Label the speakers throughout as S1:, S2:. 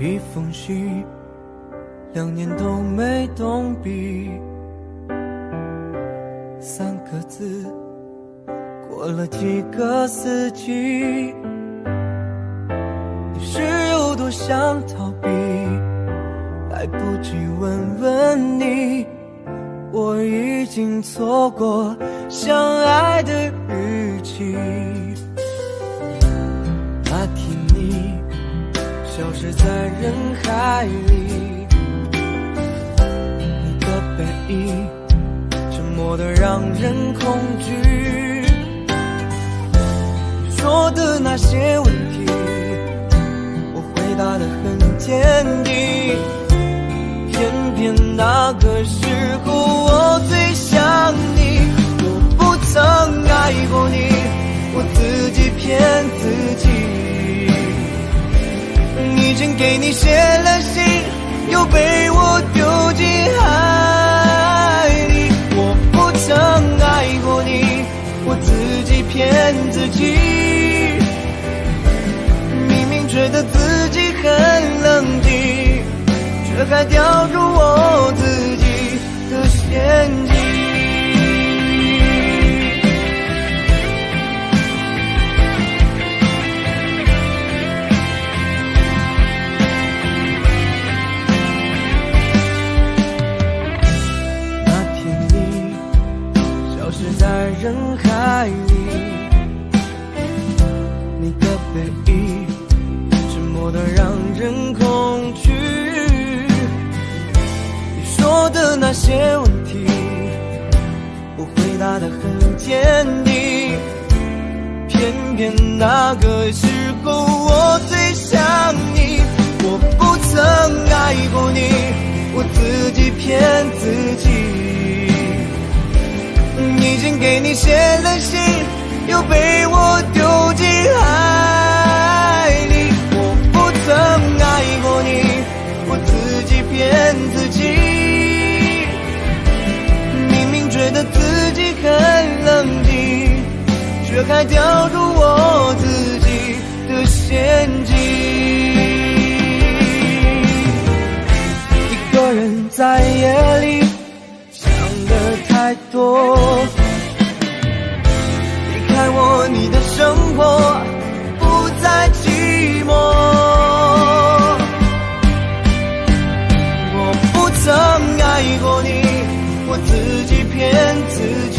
S1: 一封信，2年都没动笔，3个字，过了几个四季。你是有多想逃避，来不及问问你，我已经错过相爱的日期。那天你消失在人海里，你的背影沉默得让人恐惧。你说的那些问题，我回答得很坚定，偏偏那个时候我最想你。我不曾爱过你，我自己骗自己。已经给你写了信，又被我丢进海里。我不曾爱过你，我自己骗自己。明明觉得自己很冷静，却还掉入我自己的陷阱。在人海里，你的背影沉默得让人恐惧。你说的那些问题，我回答得很坚定，偏偏那个时候我最想你。我不曾爱过你，我自己骗自己。已经给你写了信，又被我丢进海里。我不曾爱过你，我自己骗自己。明明觉得自己很冷静，却还掉入我自己的陷阱。一个人在夜里想的太多，离开我，你的生活不再寂寞。我不曾爱过你，我自己骗自己。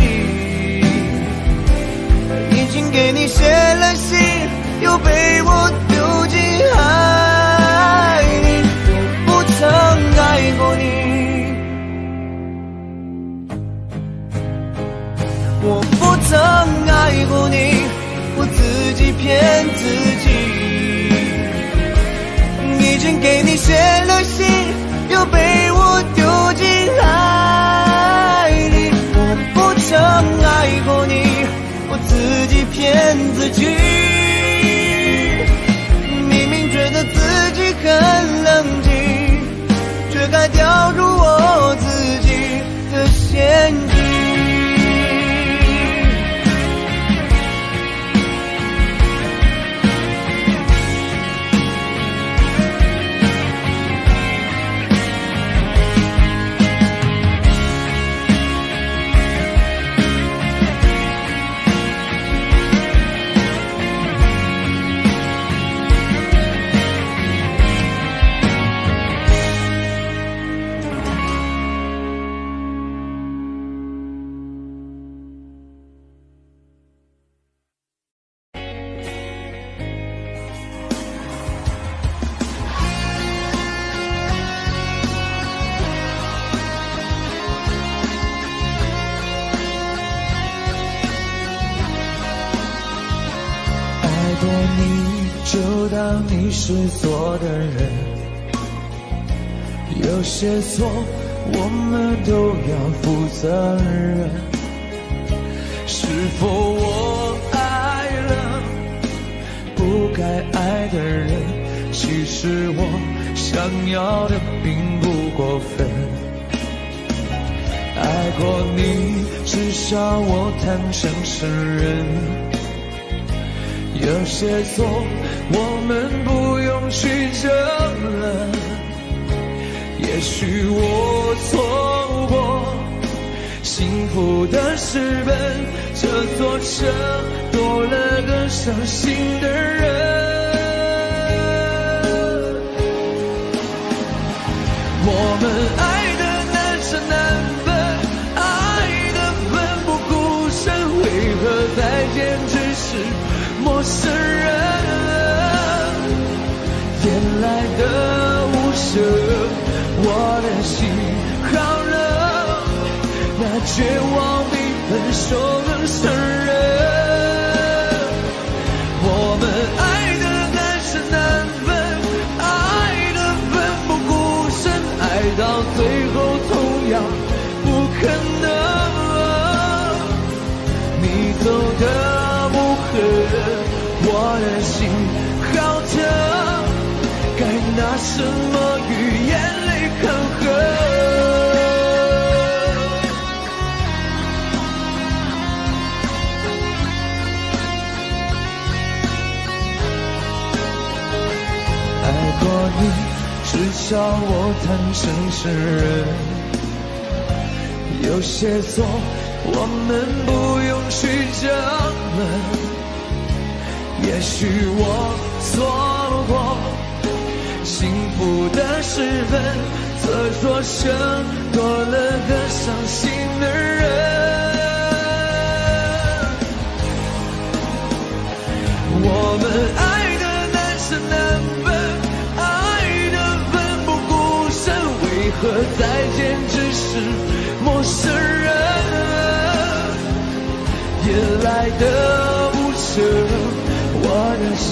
S1: 已经给你写了信，又被我丢进海里。我不曾爱过你，我不曾爱过你，我自己骗自己。已经给你写了信，又被我丢进海里。我不曾爱过你，我自己骗自己。明明觉得自己很冷静，却还掉入我自己的陷阱。
S2: 爱过你，就当你是错的人。有些错，我们都要负责任。是否我爱了不该爱的人？其实我想要的并不过分。爱过你，至少我坦诚承认。有些错我们不用去争论，许我错过幸福的时分，这座城多了个伤心的人。我们爱的难舍难分，爱的奋不顾身，为何再见只是陌生人？眼来的无声，我的心好冷，那绝望比分手更伤人。我们爱的难舍难分，爱的奋不顾身，爱到最后同样不可能。你走的无痕，我的心好疼，该拿什么与眼泪抗衡？爱过你，至少我坦诚承认，有些错我们不用去争论。也许我错过幸福的时分，这座城多了个伤心的人。我们爱的难舍难分，爱的奋不顾身，为何再见只是陌生人？夜来的无声，我的心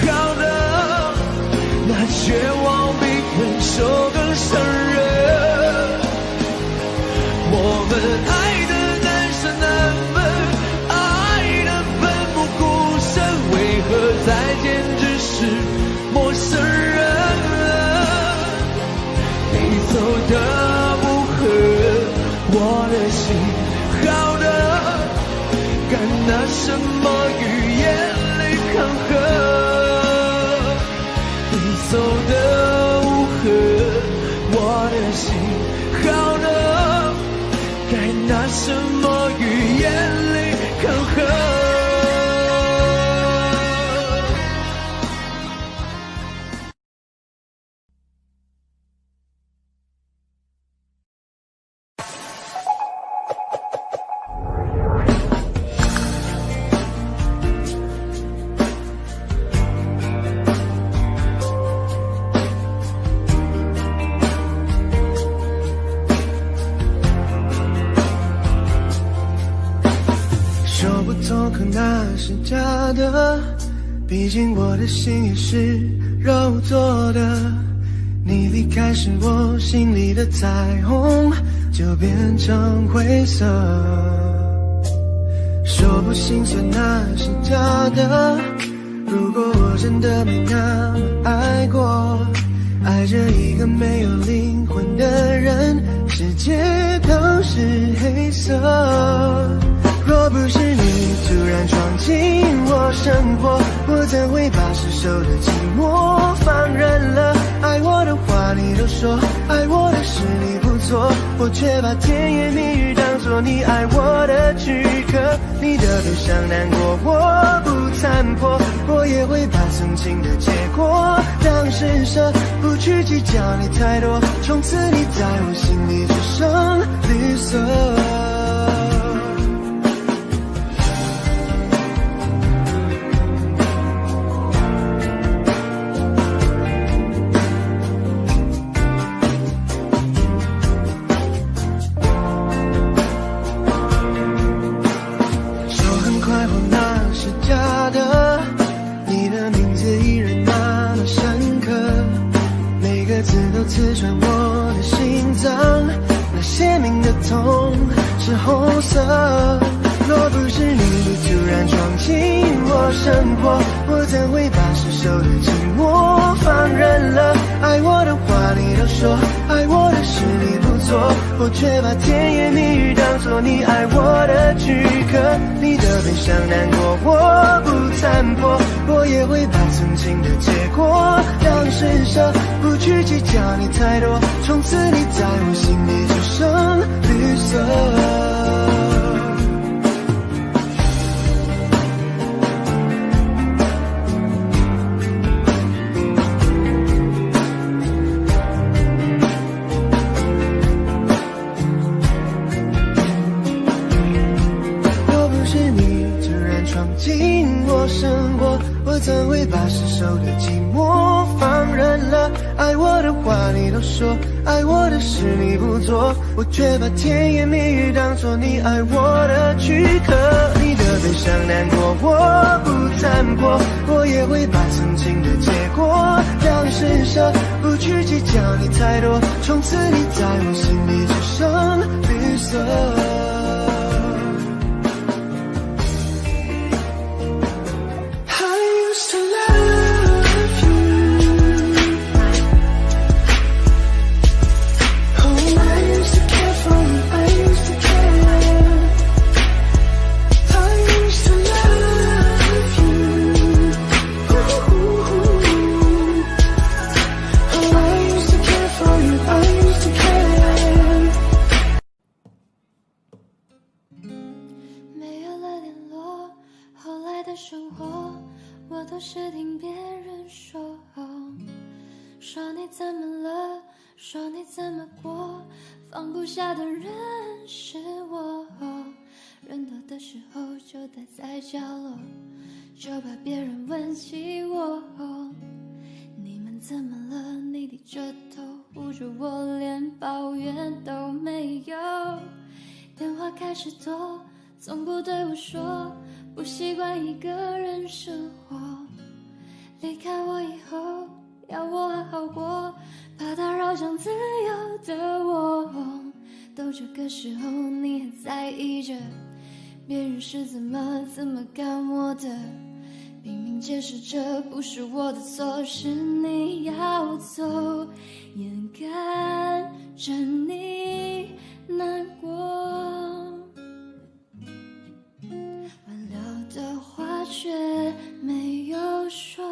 S2: 好冷，那绝望比分手更伤人。我们爱的难舍难分，爱的奋不顾身，为何再见只是陌生人？你走的无痕，我的心好冷，该拿什么与眼泪抗衡？你走的无痕，我的心好冷，该拿什么与眼泪抗衡？
S1: 那是假的，毕竟我的心也是肉做的。你离开时，我心里的彩虹就变成灰色。说不心酸那是假的，如果我真的没那么爱过，爱着一个没有灵魂的人，世界都是黑色。若不是你突然闯进我生活，我怎会把失守的寂寞放任了？爱我的话你都说，爱我的事你不做，我却把甜言蜜语当作你爱我的躯壳。你的悲伤难过我不参破，我也会把曾经的结果当施舍，不去计较你太多，从此你在我心里只剩绿色。刺穿我的心脏，那鲜明的痛是红色。若不是你突然闯进我生活，我怎会把失守的寂寞放任了？爱我的话你都说，爱我的事你不做，我却把甜言蜜语当作你爱我的躯壳。你的悲伤难过我不参破，我也会把曾经的结果当样施舍，不去计较你太多，从此你在我心里只剩绿色。怎会把失守的寂寞放任了？爱我的话你都说，爱我的事你不做，我却把甜言蜜语当作你爱我的躯壳。你的悲伤难过我不参破，我也会把曾经的结果让你施舍，不去计较你太多，从此你在我心里只剩绿色。
S3: 生活我都是听别人说，说你怎么了，说你怎么过，放不下的人是我，人多的时候就待在角落，就怕别人问起我。你们怎么了？你低着头捂着我，连抱怨都没有，电话开始多，从不对我说不习惯一个人生活，离开我以后要我好好过，怕打扰想自由的我。都这个时候你还在意着别人是怎么干我的，拼命解释这不是我的错，是你要走，眼看着你难过，的话却没有说，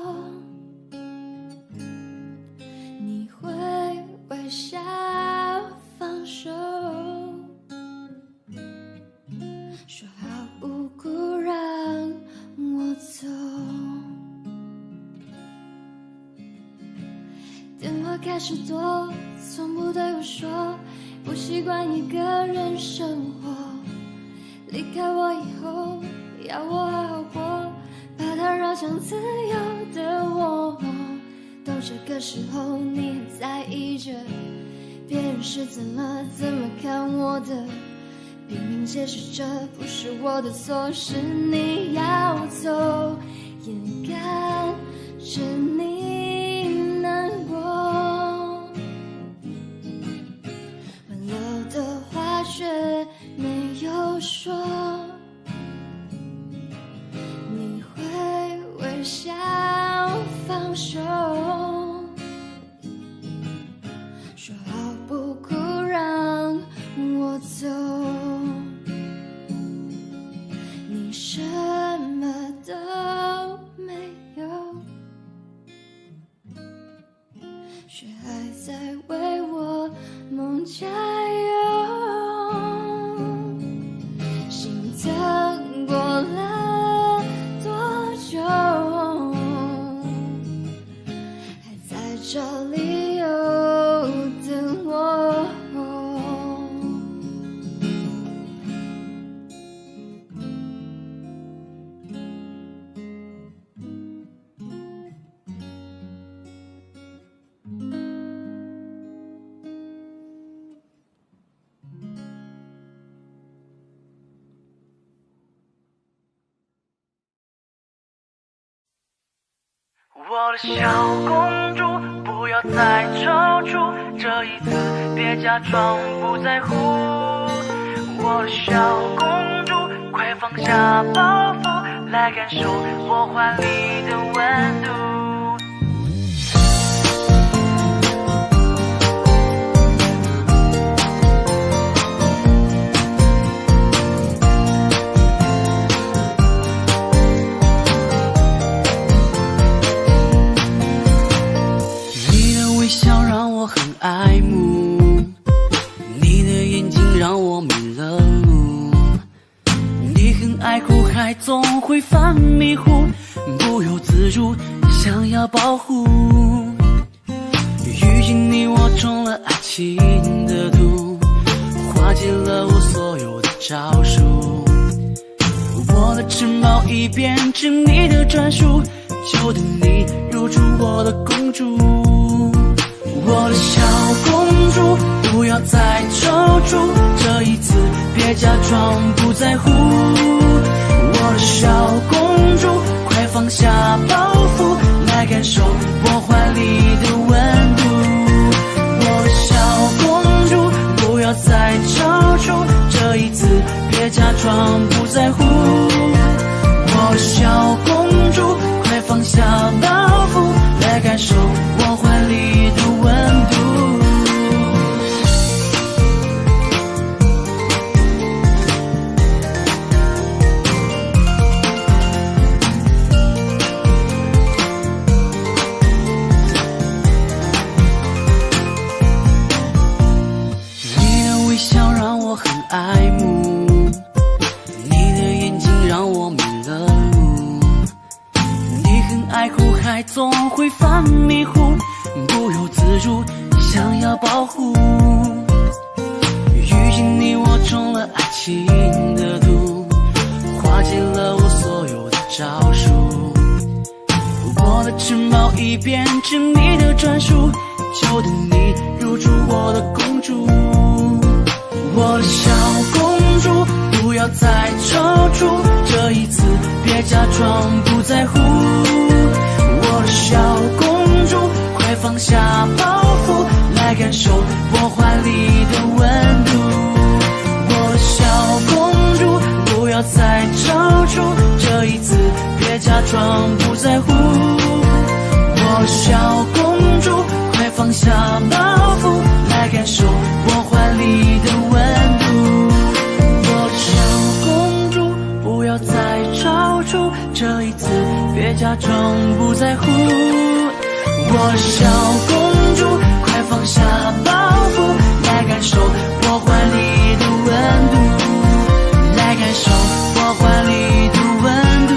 S3: 你会微笑放手，说好不哭让我走。电话开始多，从不对我说不习惯一个人生活，离开我以后要我好好过，怕打扰想自由的我。都这个时候你还在意着别人是怎么看我的，拼命解释这不是我的错，是你要走，眼看着你难过，温柔的话却没有说，微笑放手，说好不哭让我走，你什么都没有，却还在为我梦加油，心疼过了多久，还在找理由等我。
S2: 我的小公主，不要再踌躇，这一次别假装不在乎。我的小公主，快放下包袱，来感受我怀里的温度。已变成你的专属，就等你入住我的公主。我的小公主，不要再踌躇，这一次别假装不在乎。我的小公主，快放下包袱，来感受我怀里的温度。我的小公主，不要再踌躇，这一次别假装不在乎。我的小公主，快放下包袱，来感受我怀里的温度。你的微笑让我很爱慕，你的眼睛让我迷了路，你很爱哭还总会犯迷糊，不由自主想要保护。遇见你我中了爱情的毒，化解了我所有的招数。我的城堡已变成你的专属，就等你入住我的公主。我的小公主，不要再踌躇，这一次别假装不在乎。我的小公主，快放下包袱，来感受我怀里的温度。我的小公主，不要再踌躇，这一次别假装不在乎。我的小公主，快放下包袱，来感受我怀里的温度。我的小公主，不要再踌躇，这一次别假装不在乎。我的小公主，快放下包袱，来感受我怀里的温度，来感受我怀里的温度。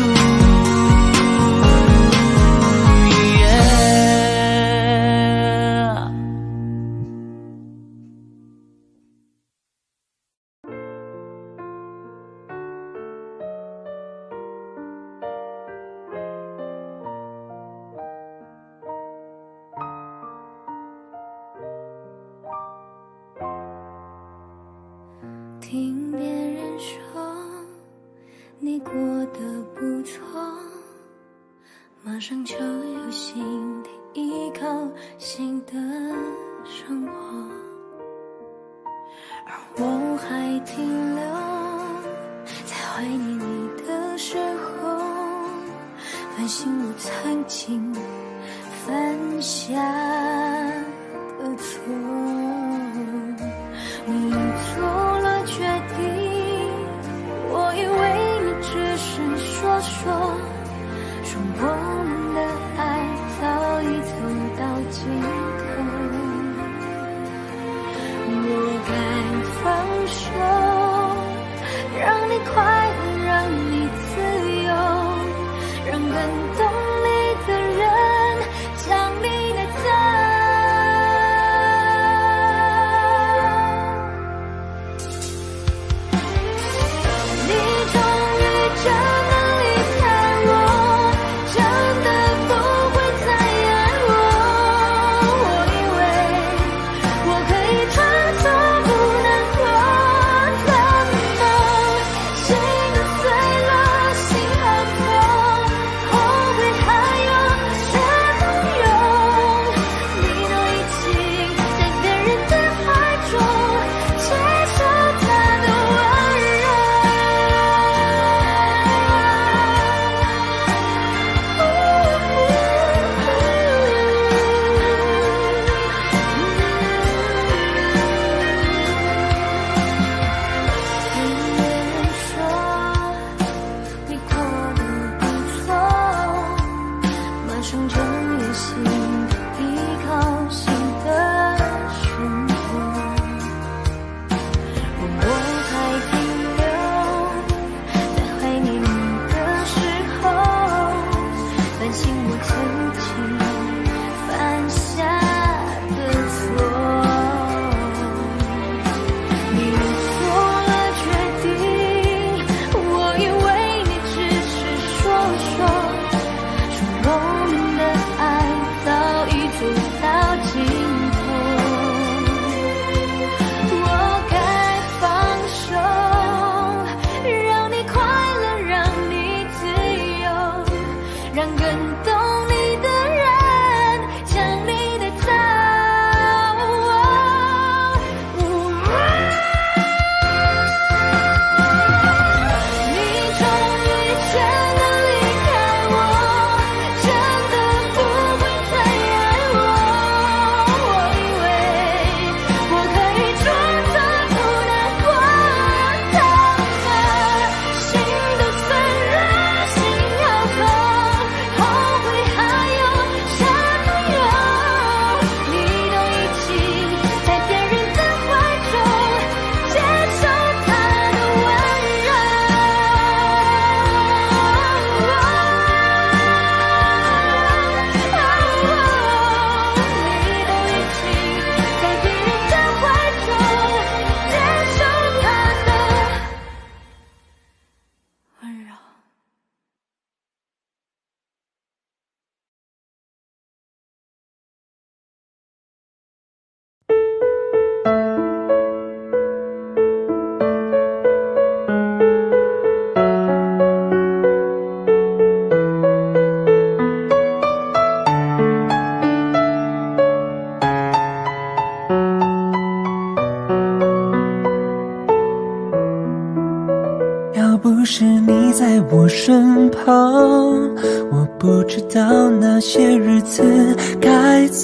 S3: 听别人说你过得不错，马上就有新的依靠，新的生活，而我还停留在怀念你的时候，反省我曾经犯下的错。你做了决定，我以为你只是说我们的爱早已走到尽头。我该放手，让你快乐，让你自由，让感动你的人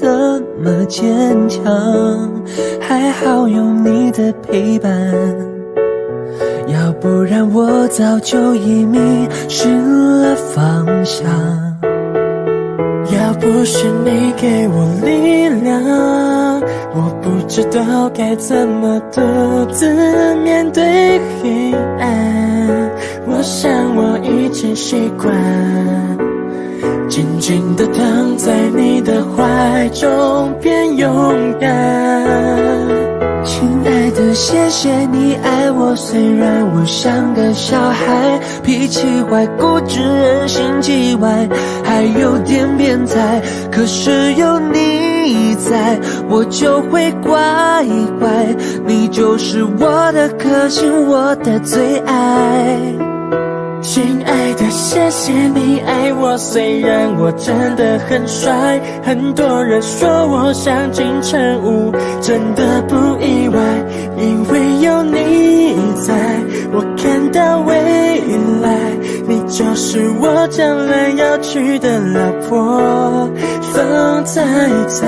S2: 这么坚强，还好有你的陪伴，要不然我早就已迷失了方向。要不是你给我力量，我不知道该怎么独自面对黑暗。我想我已经习惯静静地躺在你的怀中变勇敢。亲爱的，谢谢你爱我，虽然我像个小孩，脾气坏，固执，人心叽歪，还有点变态，可是有你在，我就会乖乖，你就是我的克星，我的最爱。亲爱的，谢谢你爱我，虽然我真的很帅，很多人说我像金城武，真的不意外，因为有你在，我看到未来，你就是我将来要娶的老婆，风采采。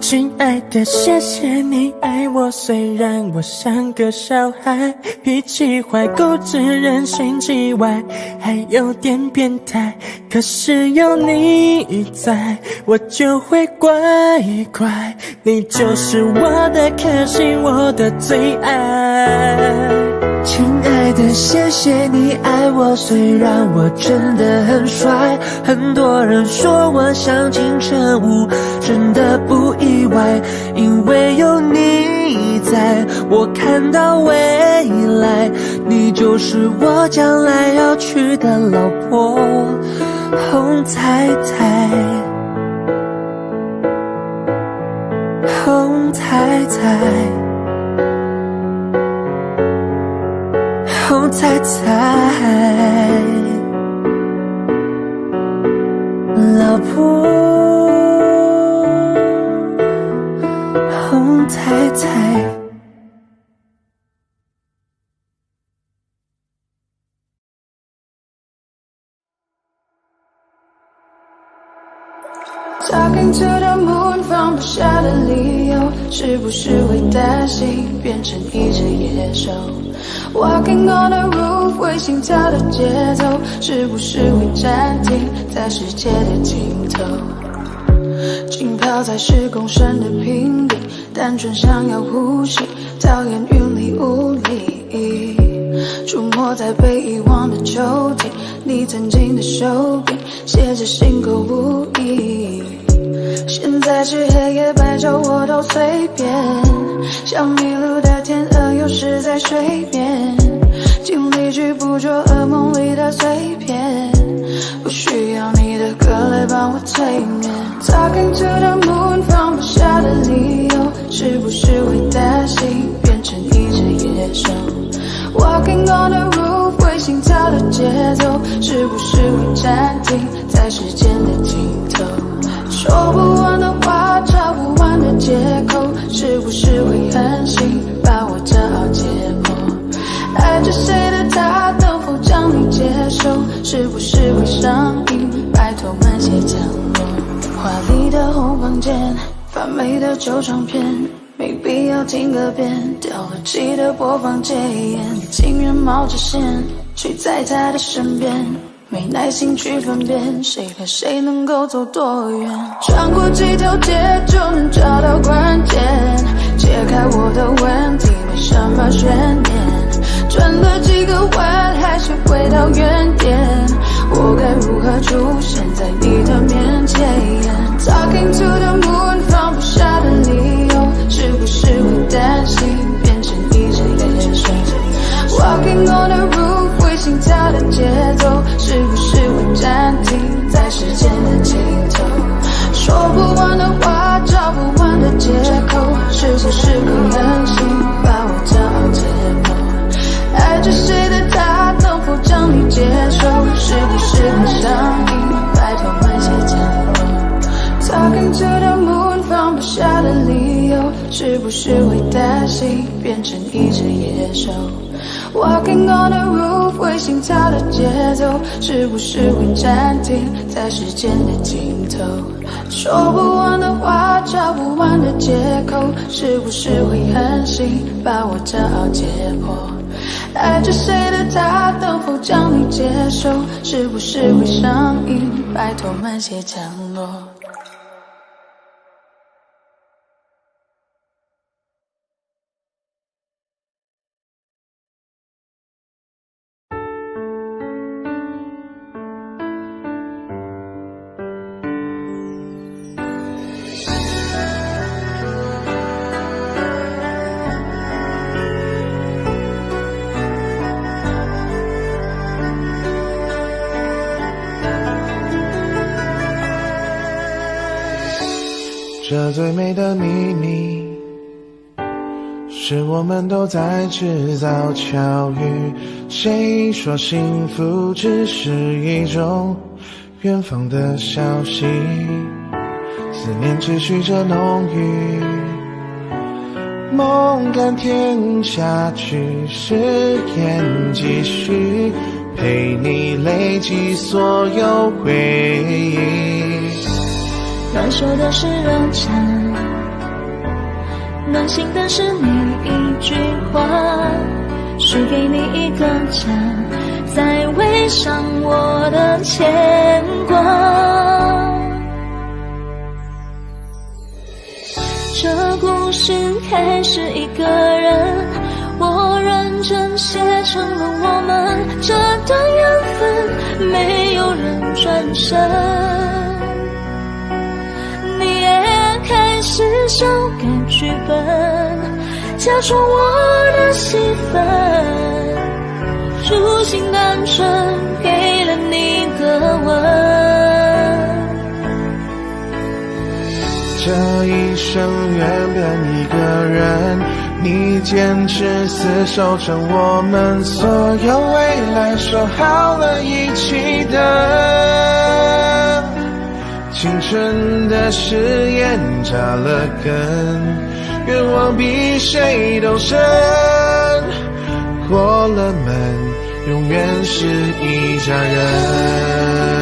S2: 亲爱的，谢谢你爱我，虽然我像个小孩，脾气坏，固执，人心叽歪，还有点变态，可是有你在，我就会乖乖，你就是我的克星，我的最爱。亲爱的，谢谢你爱我，虽然我真的很帅，很多人说我像金城武，真的不意外，因为有你在，我看到未来，你就是我将来要娶的老婆，红彩彩，红彩彩，红彩彩，老婆，红彩彩。
S4: Talking to the moon， 放不下的理由，是不是会担心变成一只野兽 ？Walking on the roof， 会心跳的节奏，是不是会暂停在世界的尽头？浸泡在10公升的瓶底，单纯想要呼吸，讨厌云里雾里。出没在被遗忘的抽屉，你曾经的手笔，写着心口不一。现在是黑夜白昼我都随便，像迷路的天鹅有时在水面，尽力去捕捉噩梦里的碎片，不需要你的歌来帮我催眠。Talking to the moon， 放不下的理由，是不是会担心变成一只野兽？Walking on the roof， 会心跳的节奏，是不是会暂停在时间的尽头？说不完的话，找不完的借口，是不是会狠心把我骄傲解剖？爱着谁的他，能否将你接受？是不是会上瘾？拜托慢些降落。华丽的红房间，发霉的旧唱片。没必要听个遍，掉了漆的播放戒烟，你情愿冒着险睡在他的身边，没耐心去分辨谁和谁能够走多远。穿过几条街就能找到关键，解开我的问题没什么悬念，转了几个弯还是回到原点，我该如何出现在你的面前？ Talking to the moon， 放不下的理由，是不是会担心变成一只野兽？ Walking on the roof， 会心跳的节奏，是不是会暂停在时间的尽头？说不完的话，找不完的借口，是不是会狠心把我骄傲解剖？爱着谁的他，能否将你接是会担心变成一只野兽 ？Walking on the roof， 会心跳的节奏，是不是会暂停在时间的尽头？说不完的话，找不完的借口，是不是会狠心把我骄傲解剖？爱着谁的他，能否将你接受？是不是会上瘾？拜托慢些降落。
S2: 这最美的秘密，是我们都在制造巧遇。谁说幸福只是一种远方的消息？思念持续着浓郁，梦甘甜下去，誓言继续，陪你累积所有回忆。
S5: 暖手的是热忱，暖心的是你一句话，许给你一个家，再围上我的牵挂。这故事开始一个人，我认真写成了我们这段缘分，没有人转身。你也开始修改剧本，假装我的戏份，初心单纯，给了你的吻。
S2: 这一生原本一个人，你坚持厮守着我们所有未来，说好了一起的。青春的誓言扎了根，愿望比谁都深，过了门，永远是一家人。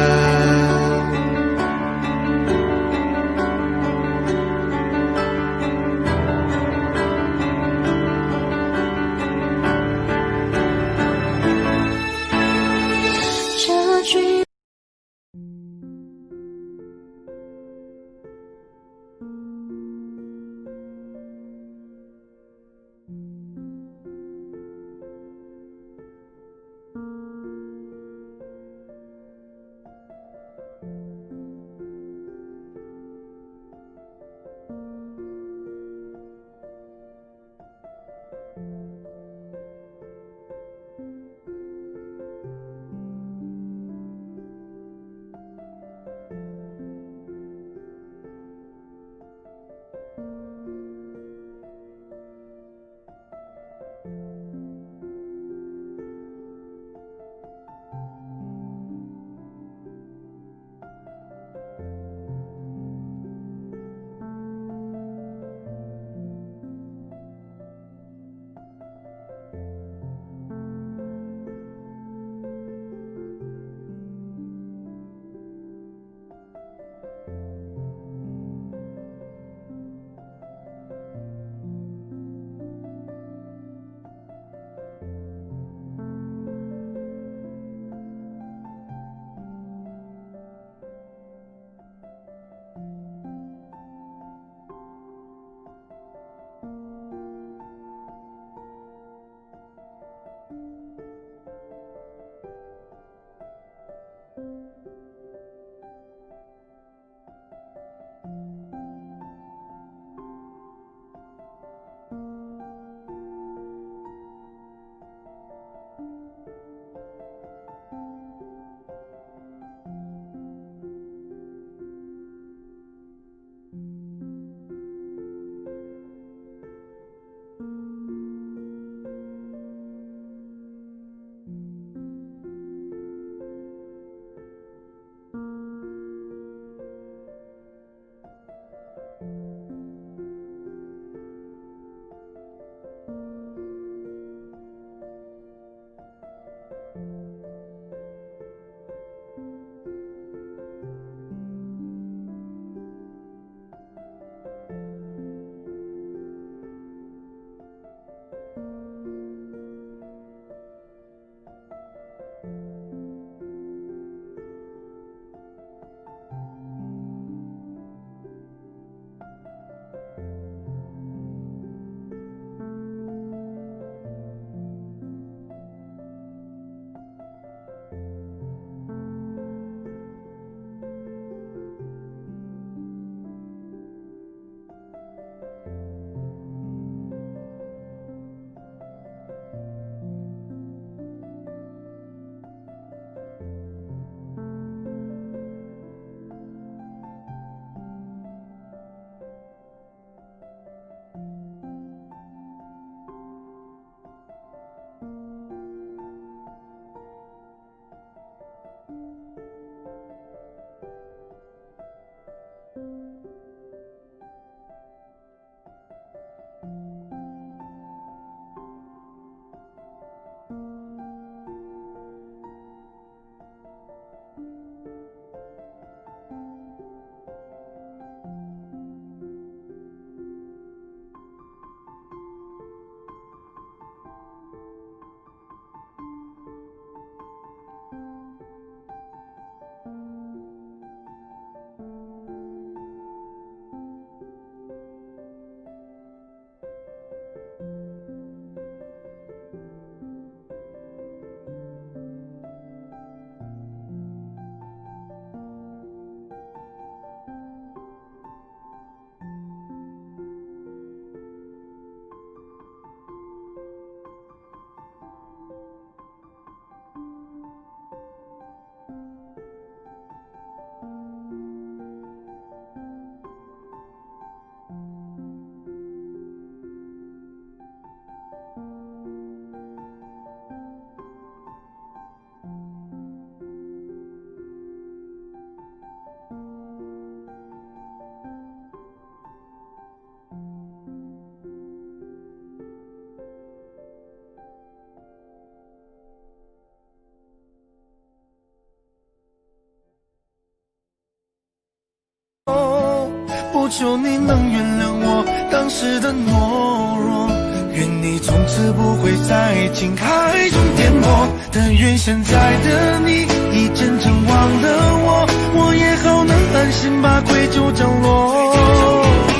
S2: 求你能原谅我当时的懦弱，愿你从此不会在情海中颠簸。但愿现在的你已真正忘了我，我也好能安心把愧疚降落。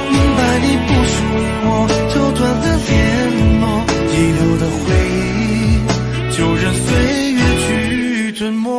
S2: 明白你不属于我，就断了联络，遗留的回忆就任岁月去沉默。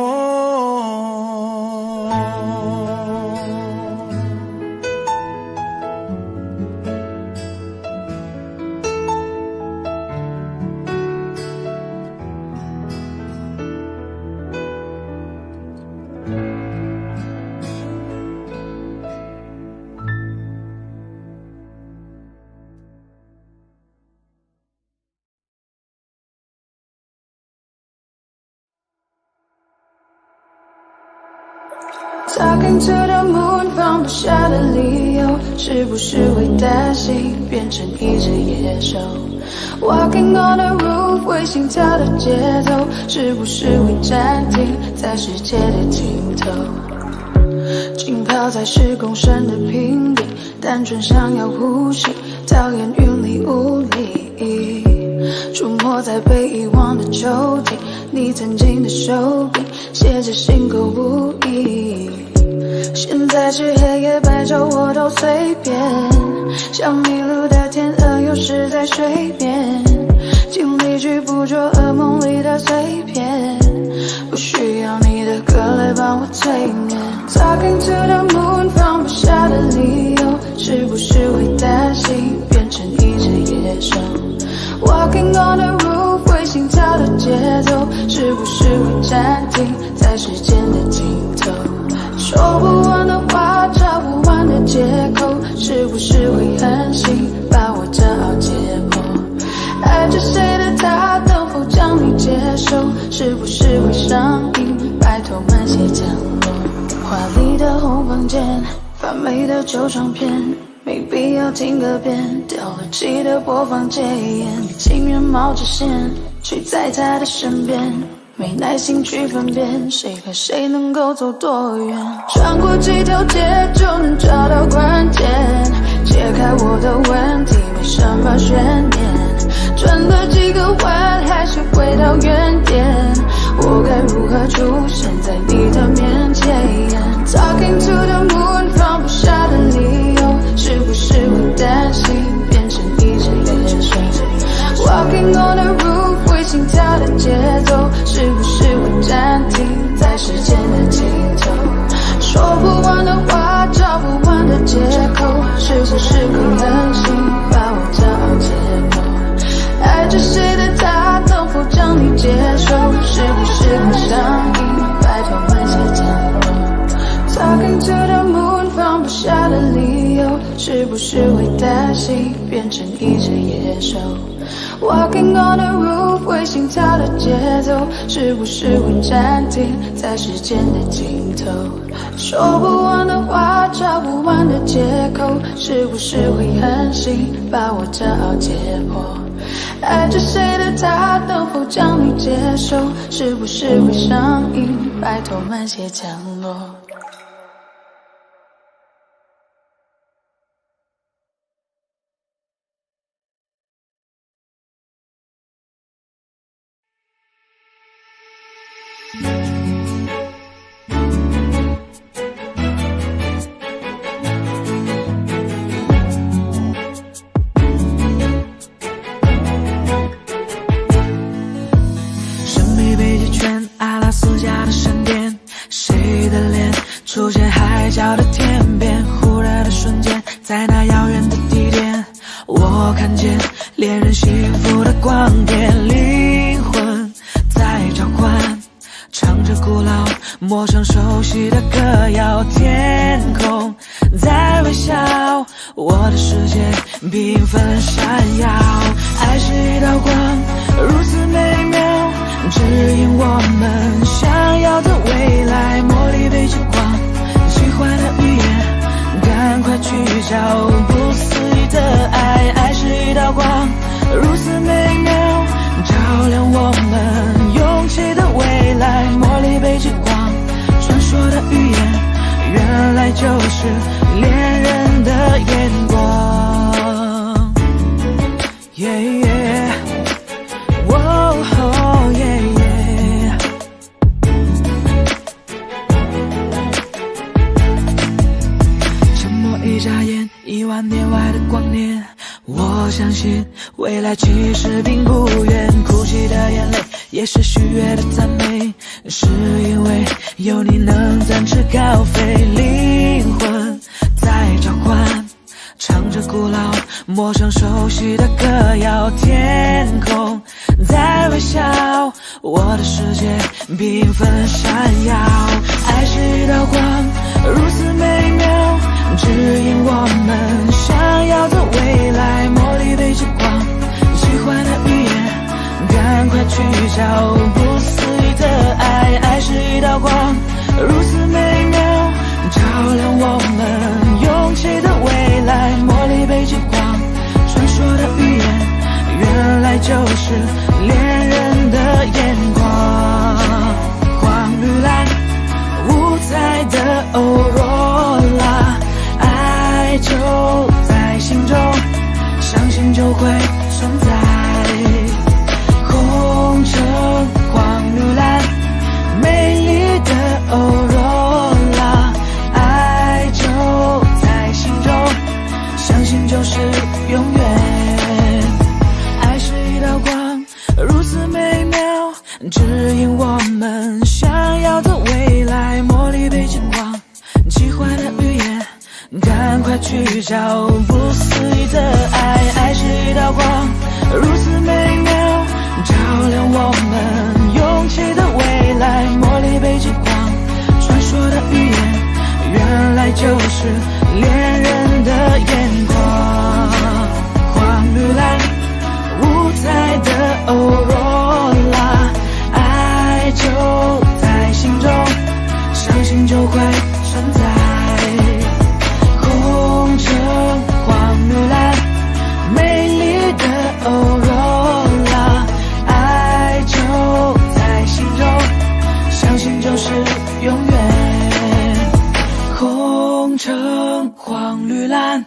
S4: Talking to the moon， 放不下的理由，是不是会担心变成一只野兽 ？Walking on the roof， 为心跳的节奏，是不是会暂停在世界的尽头？浸泡在10公升的瓶底，单纯想要呼吸，讨厌云里雾里。出没在被遗忘的抽屉，你曾经的手笔，写着心口不一。现在是黑夜白昼我都随便，像迷路的天鹅有时在水边，尽力去捕捉噩梦里的碎片，不需要你的歌来帮我催眠。Talking to the moon， 放不下的理由，是不是会担心变成一只野兽？ Walking on the roof， 为心跳的节奏，是不是会暂停在时间的尽头？说不完的话，找不完的借口，是不是会狠心把我骄傲解剖？爱着谁的他，能否将你接受？是不是会上瘾？拜托慢些降落。华丽的红房间，发霉的旧唱片。 没必要听个遍，掉了漆的播放戒烟，情愿冒着险去在他的身边，没耐心去分辨谁和谁能够走多远。穿过几条街就能找到关键，解开我的问题没什么悬念，转了几个弯还是回到原点，我该如何出现在你的面前 ？Talking to the moon， 放不下的理由。 是不是会担心变成一只野兽 ？Walking on the roof， 为心跳的节奏，是不是会暂停在时间的尽头？说不完的话，找不完的借口，是不是会狠心把我骄傲解剖？爱着谁的他，能否将你接受？是不是会上瘾？拜托慢些降落。Talking to the moon， 放不下的理由。 是不是会担心变成一只野兽 ？Walking on the roof， 为心跳的节奏，是不是会暂停在时间的尽头？说不完的话，找不完的借口，是不是会狠心把我骄傲解剖？爱着谁的他，能否将你接受？是不是会上瘾？拜托慢些降落。
S2: 神秘北极圈，阿拉斯加的闪电，谁的脸出现海角的天边？忽然的瞬间，在那遥远的地点，我看见恋人幸福的光点，灵魂在召唤，唱着古老、陌生、熟悉的歌谣，天空在微笑，我的世界缤纷闪耀。爱是一道光，如此美妙，指引我们想要的未来。茉莉被之光，喜欢的语言，赶快去找不思议的爱。爱是一道光，如此美妙，照亮我们勇气的未来。茉莉被之光，传说的语言，原来就是恋人的眼。相信未来其实并不远，哭泣的眼泪也是喜悦的赞美，是因为有你能展翅高飞，灵魂在召唤，唱着古老陌生熟悉的歌谣，天空在微笑，我的世界缤纷闪耀，爱是一道光，如此美妙，指引我们想要的未来，茉莉被极光，喜欢的语言，赶快去找不思议的爱，爱是一道光，如此美妙，照亮我们勇气的未来，茉莉被极光，传说的语言，原来就是恋人的眼光，黄绿蓝五彩的欧若拉，爱就在心中，相信就会存在，红橙黄绿蓝，美丽的欧若拉，爱就在心中，相信就是永远，爱是一道光，如此美妙，指引我们想要的未来，茉莉被极光，奇幻的语言，赶快去找不思议的爱，爱是一道光，如此美妙，照亮我们勇气的未来，茉莉被极光，传说的语言，原来就是恋人的眼光，黄绿蓝五彩的欧若拉，爱就在心中，相信就会存在，红橙黄绿蓝，美丽的欧若拉，爱就在心中，相信就是永远，红橙黄绿蓝。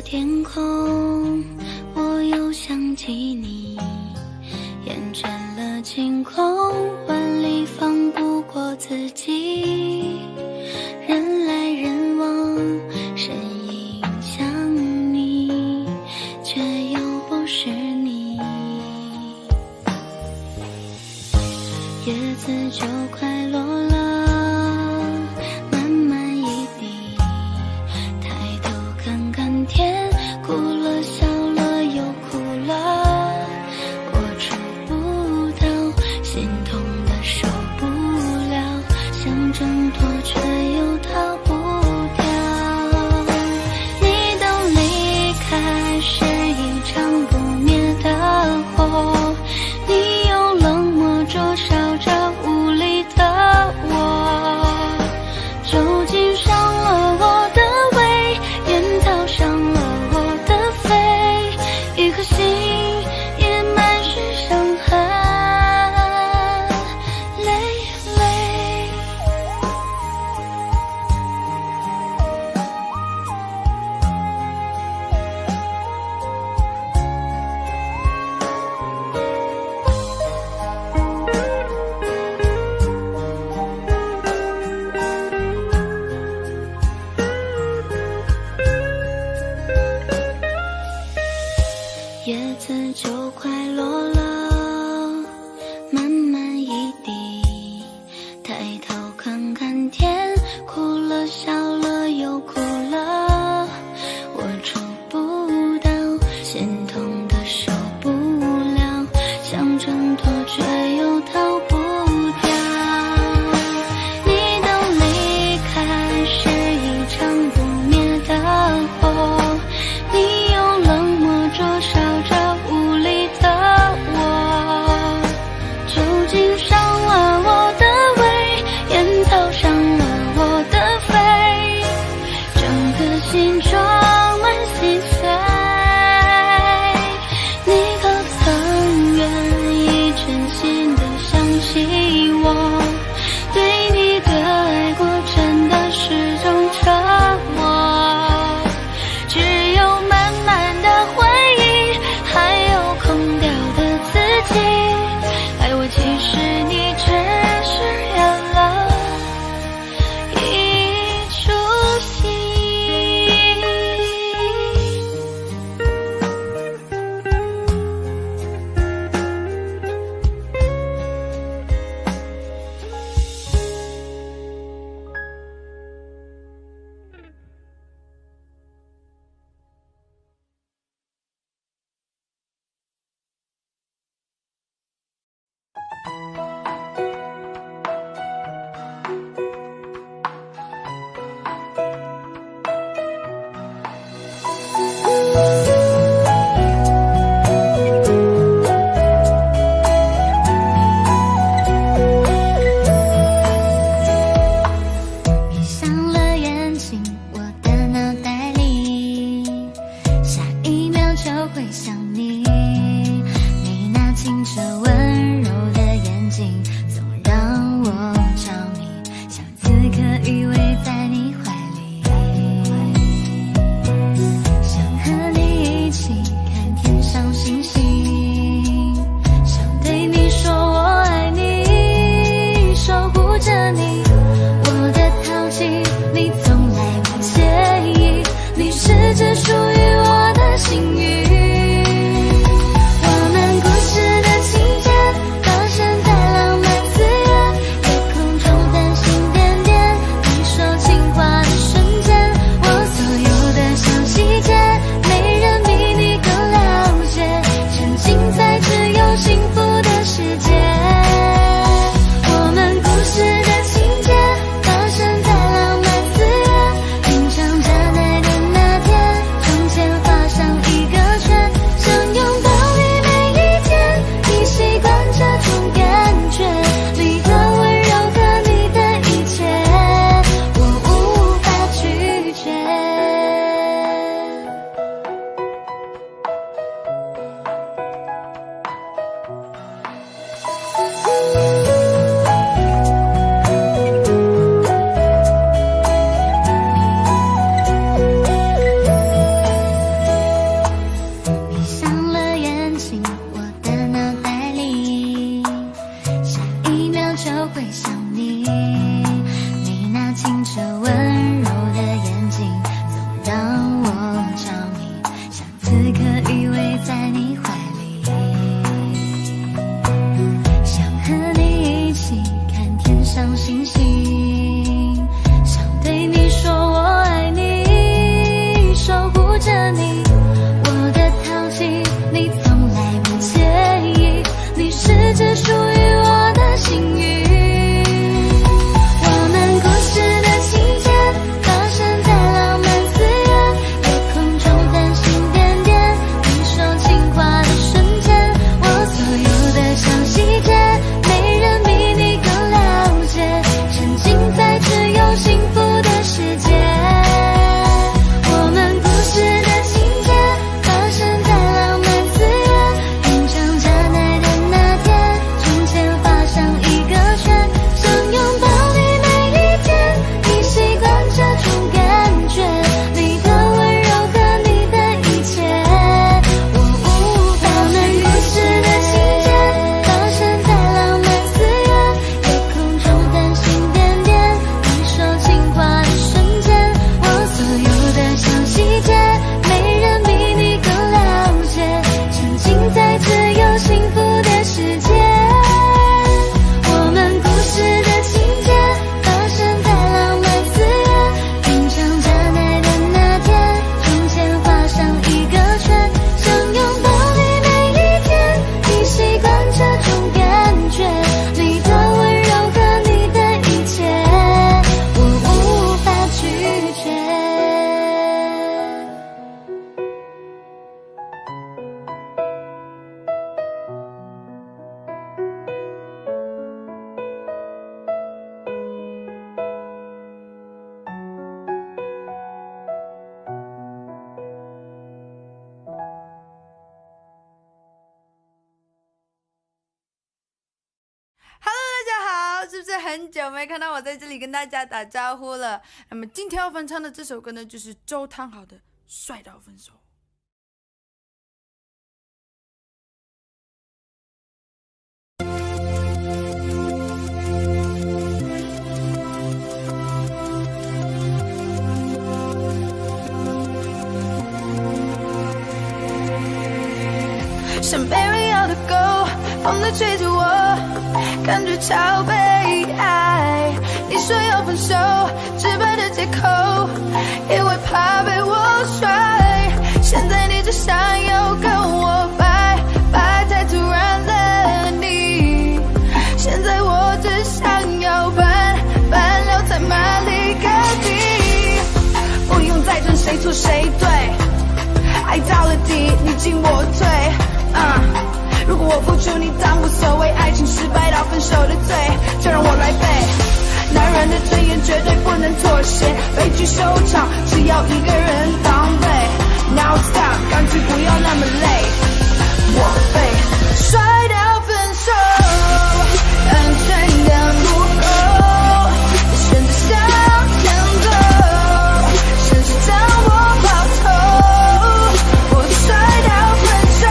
S3: 天空，我又想起你，厌倦了晴空万里，放不过自己，人来人往，身影像你，却又不是你，叶子就快落了，慢慢一滴，抬头看看天，哭了笑了又哭了，我触不到，心痛的受不了，想挣脱却又逃不掉，你都离开，是一场不灭的火，你用冷漠灼烧着无力的我，酒精伤了我的胃，烟草伤了我的肺，一颗心也满是伤痕，就会想你。你那清澈温柔的眼睛总让我着迷，像此刻依偎在你怀里，想和你一起看天上星星，想对你说我爱你，守护着你。我的淘气你从来不介意，你是只属于我的幸运。我们故事的情节发生在浪漫4月，夜空中繁星点点，你说情话的瞬间，我所有的小细节没人比你更了解，沉浸在只有幸福的世界。我们故事的情节发生在浪漫4月，品尝加奶的那天，胸前画上一个圈，想拥抱你每一天，你习惯这种感觉，你的温柔和你的一切，我无法拒绝。我们故事的情节发生在浪漫4月，夜空中繁星点点，你说情话的瞬间，我所有的小细节没人比你更了解，沉浸在只有幸福的世界。我们故事的情节发生在浪漫4月，品尝加奶的那天，胸前画上一个圈，想拥抱你每一天，你习惯这种感觉，你的温柔和你的一切，我无法拒绝。
S6: Hello， 大家好，是不是很久没看到我在这里跟大家打招呼了？那么今天要翻唱的这首歌呢，就是周汤豪的《帅到分手》。
S4: 像被人咬的狗，风在吹着我，感觉超被爱。你说要分手，直白的借口，因为怕被我甩。现在你只想要跟我拜拜，太突然了你。现在我只想要搬聊在马里隔壁，不用再争谁错谁对，爱到了底，你进我退。如果我付出你当无所谓，爱情失败到分手的罪，就让我来背。男人的尊严绝对不能妥协，悲剧收场只要一个人当背。Now stop， 干脆不要那么累，我被帅到分手，安全感不够，选择向前走，甚至当我跑头，我帅到分手。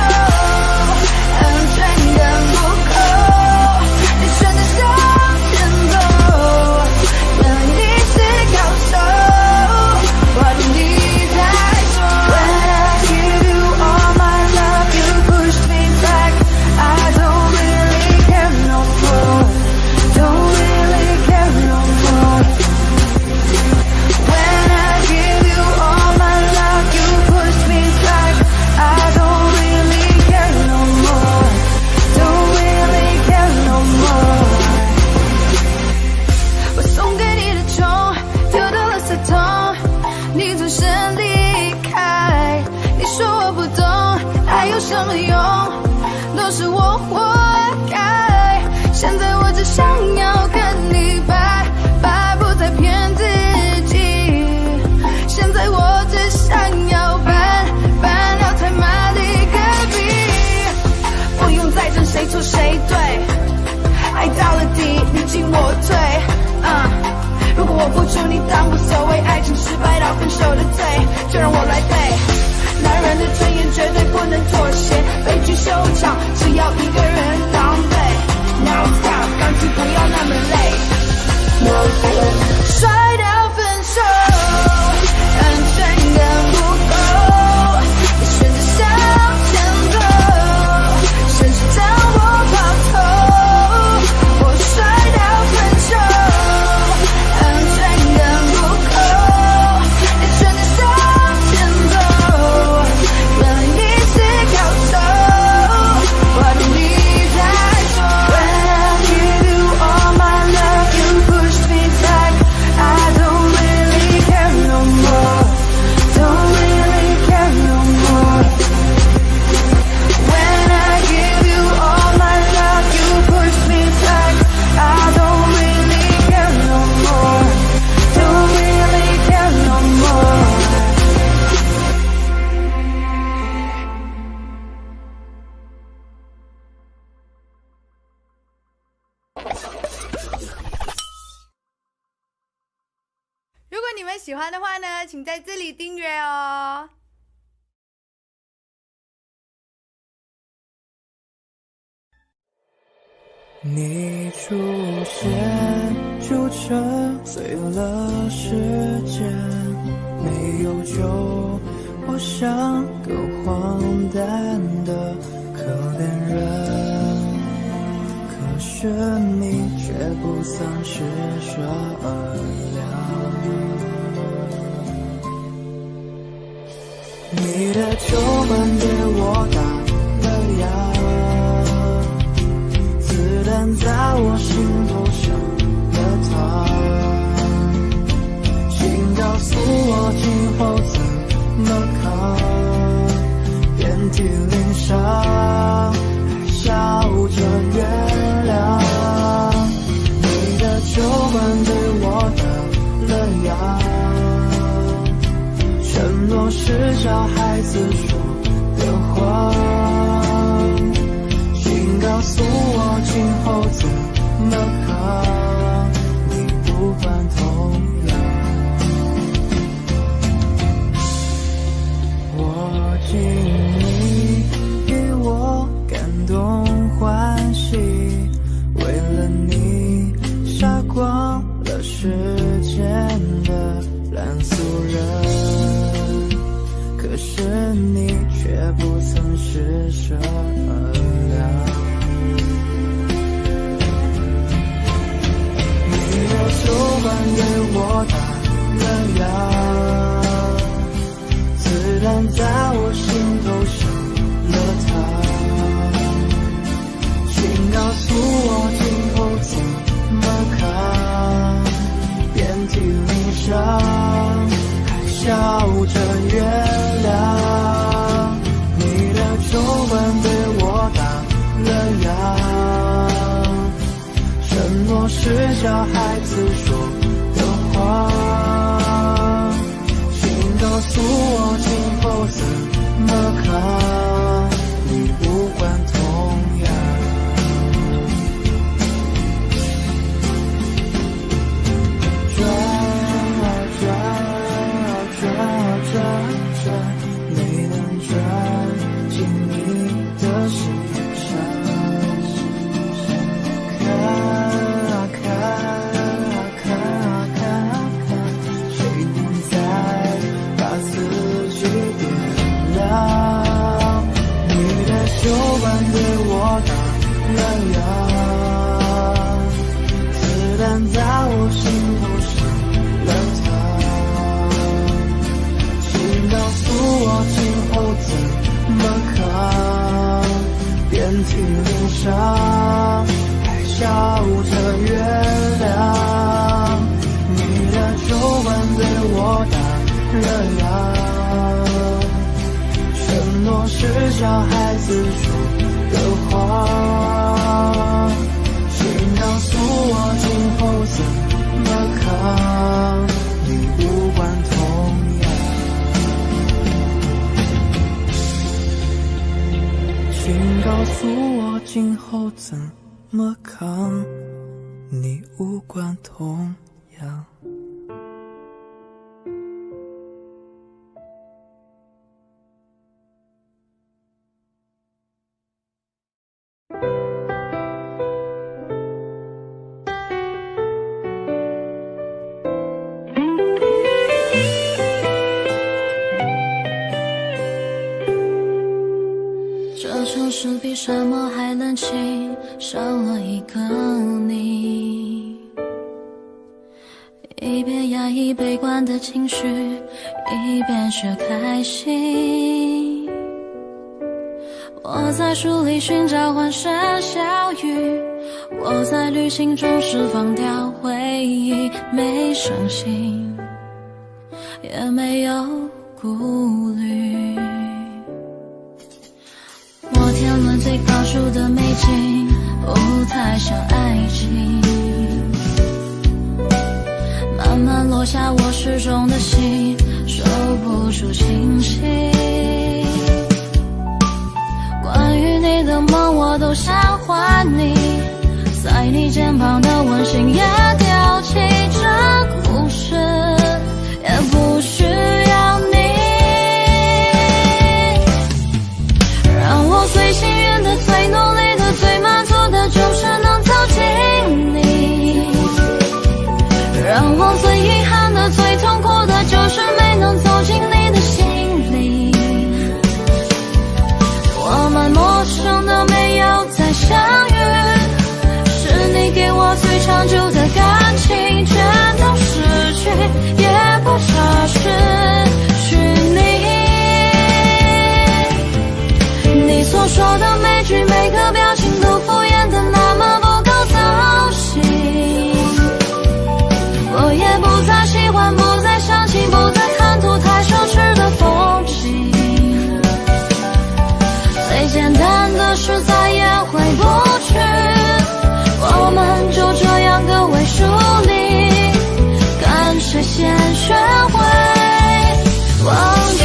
S4: 什么用？都是我活该。现在我只想要跟你拜拜，不再骗自己。现在我只想要搬聊在马里隔壁，不用再争谁错谁对，爱到了底，你进我退。如果我付出你当无所谓，爱情失败到分手的罪，就让我来背。男人的尊严绝对不能妥协，悲剧收场只要一个人当背。Now stop， 干脆不要那么
S6: 你们喜欢的话呢，请在这里订阅哦。
S1: 你出现就沉醉了时间，没有酒，我像个荒诞的可怜人，可是你却不曾施舍良。你的酒馆对我打了烊，子弹在我心头上了膛，请告诉我今后怎么扛，遍体鳞伤，还笑着原谅。你的酒馆对我打了烊，承诺是小孩子说的话，请告诉我今后怎么扛，你不管痛痒。我敬你给我感动欢喜，为了你杀光了世间的烂俗人，可是你却不曾施舍良。你的酒馆对我打了烊，子弹在我心头上了膛，请告诉我今后怎么扛，遍体鳞伤，还笑着原谅。你的酒馆对我打了烊，承诺是小孩子说的话，请告诉我今后怎么扛，你不管痛痒。转啊转啊转啊转转，没能转进你的心上。看啊看啊看啊看啊看，谁能再把自己点亮？你的酒馆对我打了烊，子弹在我心头上了膛，请告诉我今后怎么扛，遍体鳞伤，还笑着原谅。你的酒馆对我打了烊，承诺是小孩子说的话，请告诉我今后怎么扛，你不管痛痒。请告诉我今后怎么扛，你无关痛痒。
S5: 这城市比沙漠还冷清，少了一个你。一边压抑悲观的情绪，一边却开心。我在书里寻找欢声笑语，我在旅行中释放掉回忆，没伤心，也没有顾虑。摩天轮最高处的美景，不太像爱情。慢慢落下我失重的心，说不出清晰。关于你的梦，我都想还你，在你肩膀的温馨也丢弃。这故事长久的感情全都失去，也不差失去你所说的每句每个表情都敷衍的那么不够操心，我也不再喜欢，不再想起，不再贪图太奢侈的风景，最简单的事再也回不去，我们就这样各为疏离，干脆先学会忘记。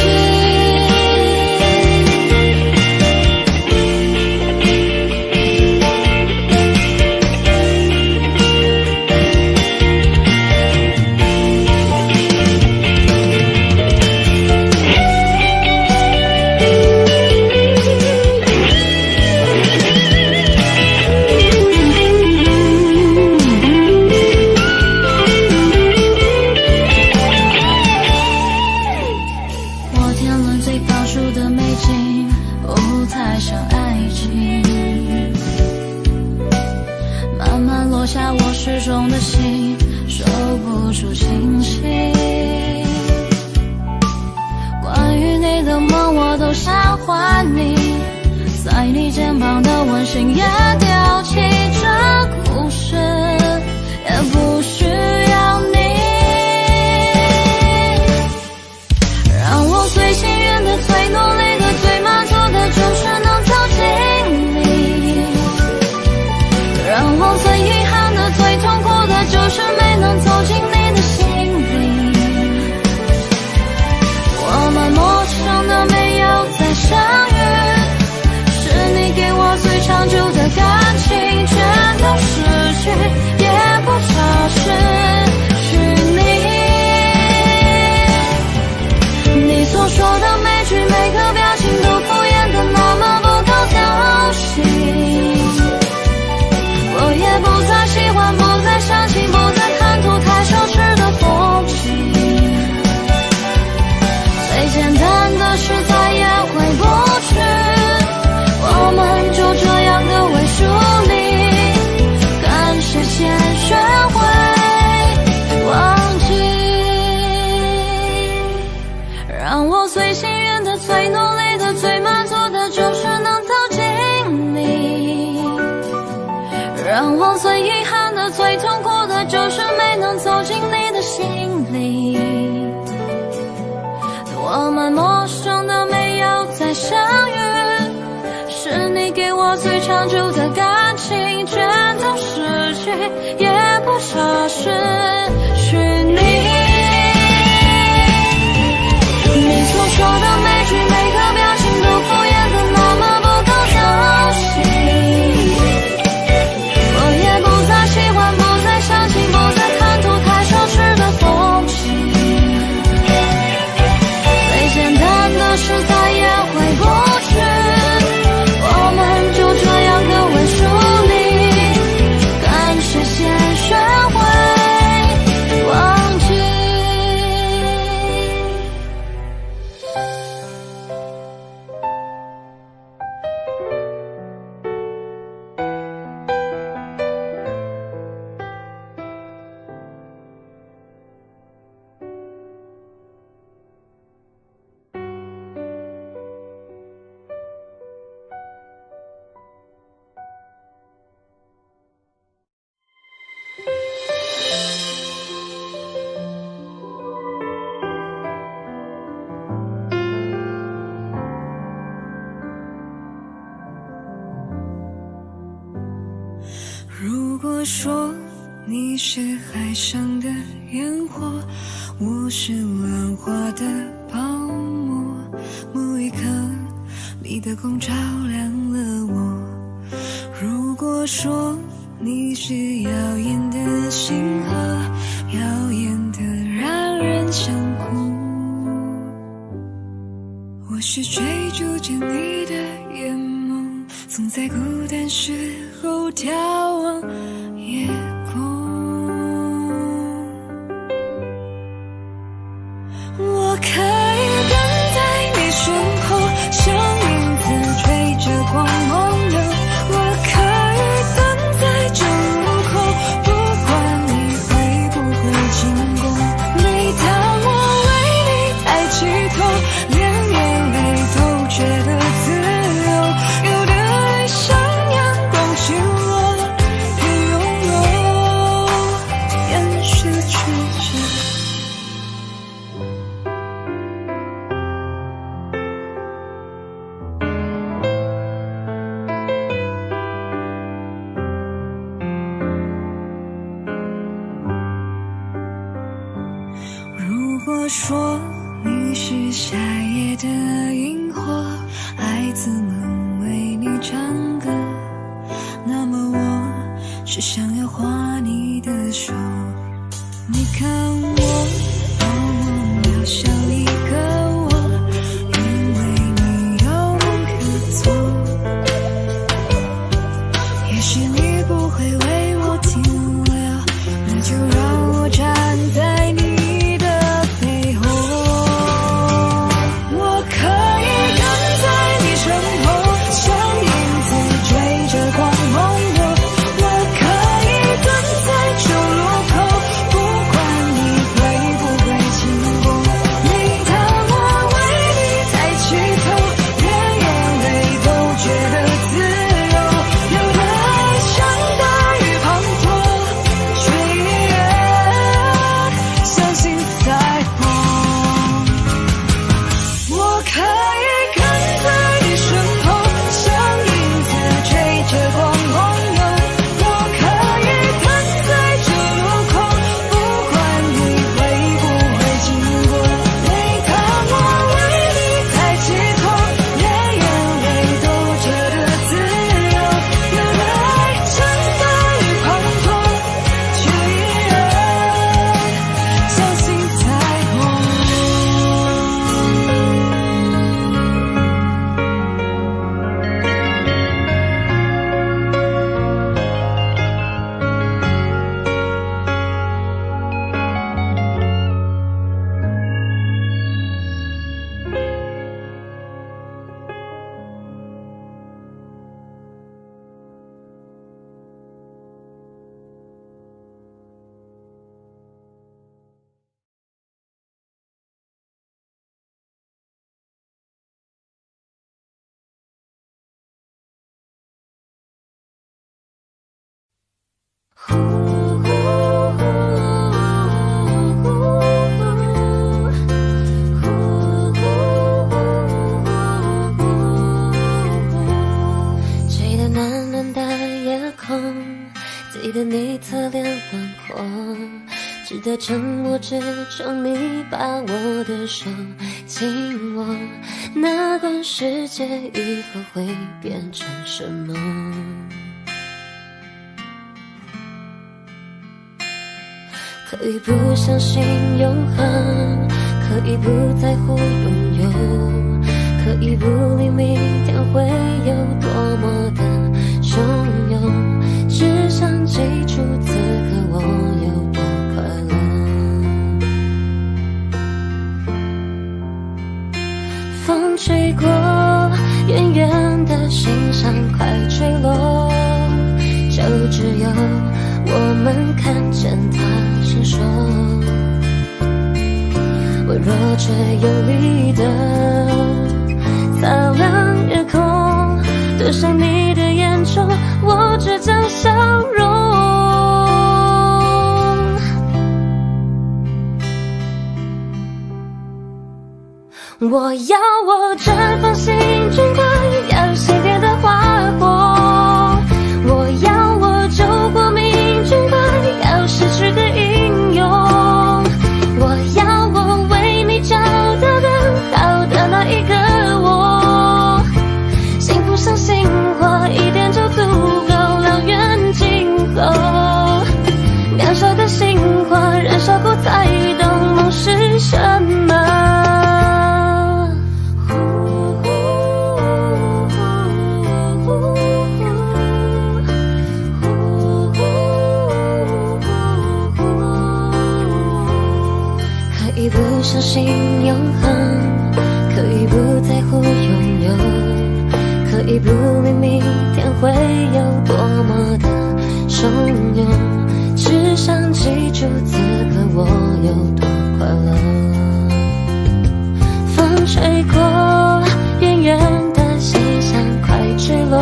S5: 失重的心收不住清晰，关于你的梦我都想还你，在你肩膀的温馨也丢弃，这故事也不需要你，让我最幸运的最努力的最满足的就是能走进你，让我最遗憾的最痛苦的就是没能走进你的心里，我们陌生的没有再相遇，是你给我最长久的感情全都失去，也不差失去你所说的每句每个表情都敷衍的那么不够操心，我也不再喜欢，不再相信，不再贪图太奢侈的风景，最简单的事再也回不去，我们就这样各为疏离，干脆先学会忘记，让我最幸运的最努力的最满足的就是能走进你，让我最遗憾的最痛苦的就是没能走进你的心里，我们陌生的没有再相遇，是你给我最长久的感情全都失去，也不差失去你所说的每句每个表情都敷衍的那么不够操心，我也不再喜欢，不再相信，不再贪图太奢侈的风景，最简单的事再也回不去，我们就这样各为疏离，干脆先学会忘记。
S4: 如果说你是海上的烟火，我是浪花的泡沫，某一刻你的光照亮了我。如果说你是耀眼的星河，耀眼的让人想哭，我是追逐着你的眼眸，总在孤单时候眺望夜空。我可以跟在你身后，像影子追着光梦游。我可以等在这路口，不管
S7: 果说你是夏夜的萤火，孩子们为你唱歌，那么我是想要画你的手。你看我多么渺小一个我，因为你有个错。也许你不会为我停留，那就让我站在你的背后。我可以跟在你身后，像影子追着光梦游。我可以蹲在旧路口，不管你会不会经过。每当我为你抬起头，连眼泪都觉得自由。有的爱像大雨滂沱，却相信彩虹。我可以跟在你身后，像影子追着光梦游。我可以蹲在旧路口，不管你会不会经过。每当我为你抬起头，连眼泪都觉得自由。有的爱像大雨滂沱，却依然相信彩虹。
S5: 记得暖暖的夜空，记得你侧脸轮廓，记得沉默之中你把我的手紧握。那管世界以后会变成什么，可以不相信永恒，可以不在乎拥有，可以不理明天会有多么的汹涌，只想记住此刻我有多快乐。风吹过，远远的心上快坠落，就只有我们看见它闪烁，微弱却有力的擦亮夜空，对上你的眼中我倔强笑容。我要我绽放星君光，要心变的花火。我要我救过命君光，要失去的英勇。我要我为你找到更好的那一个我。幸福像星火，一点就足够燎原今后。渺小的星火，燃烧后才懂梦是什么。可以不相信永恒，可以不在乎拥有，可以不理明天会有多么的汹涌，只想记住此刻我有多快乐。风吹过，远远的心像快坠落，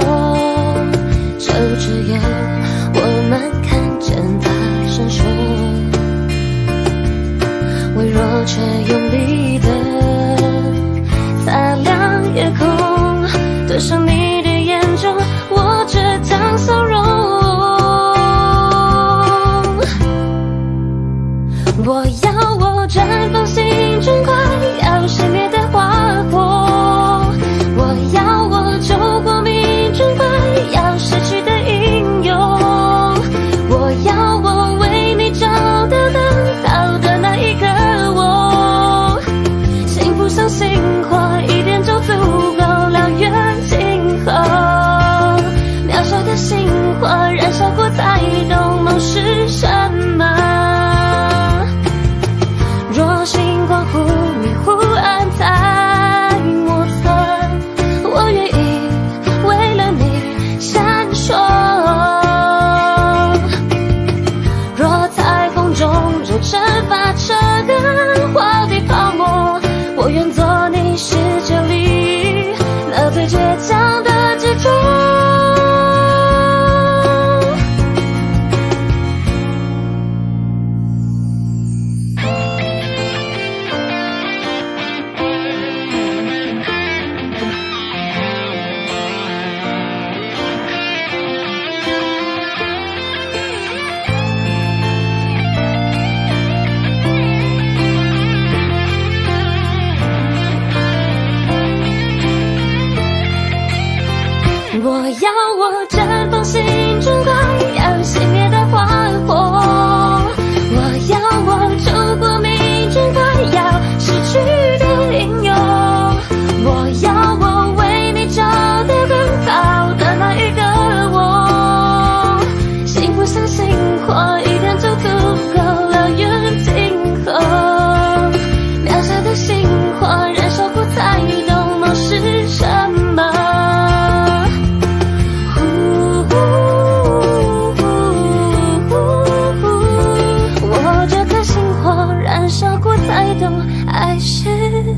S5: 就只有我们看见它闪烁，微弱却用力的擦亮夜空，对上你的眼中我倔强笑容。我要我绽放星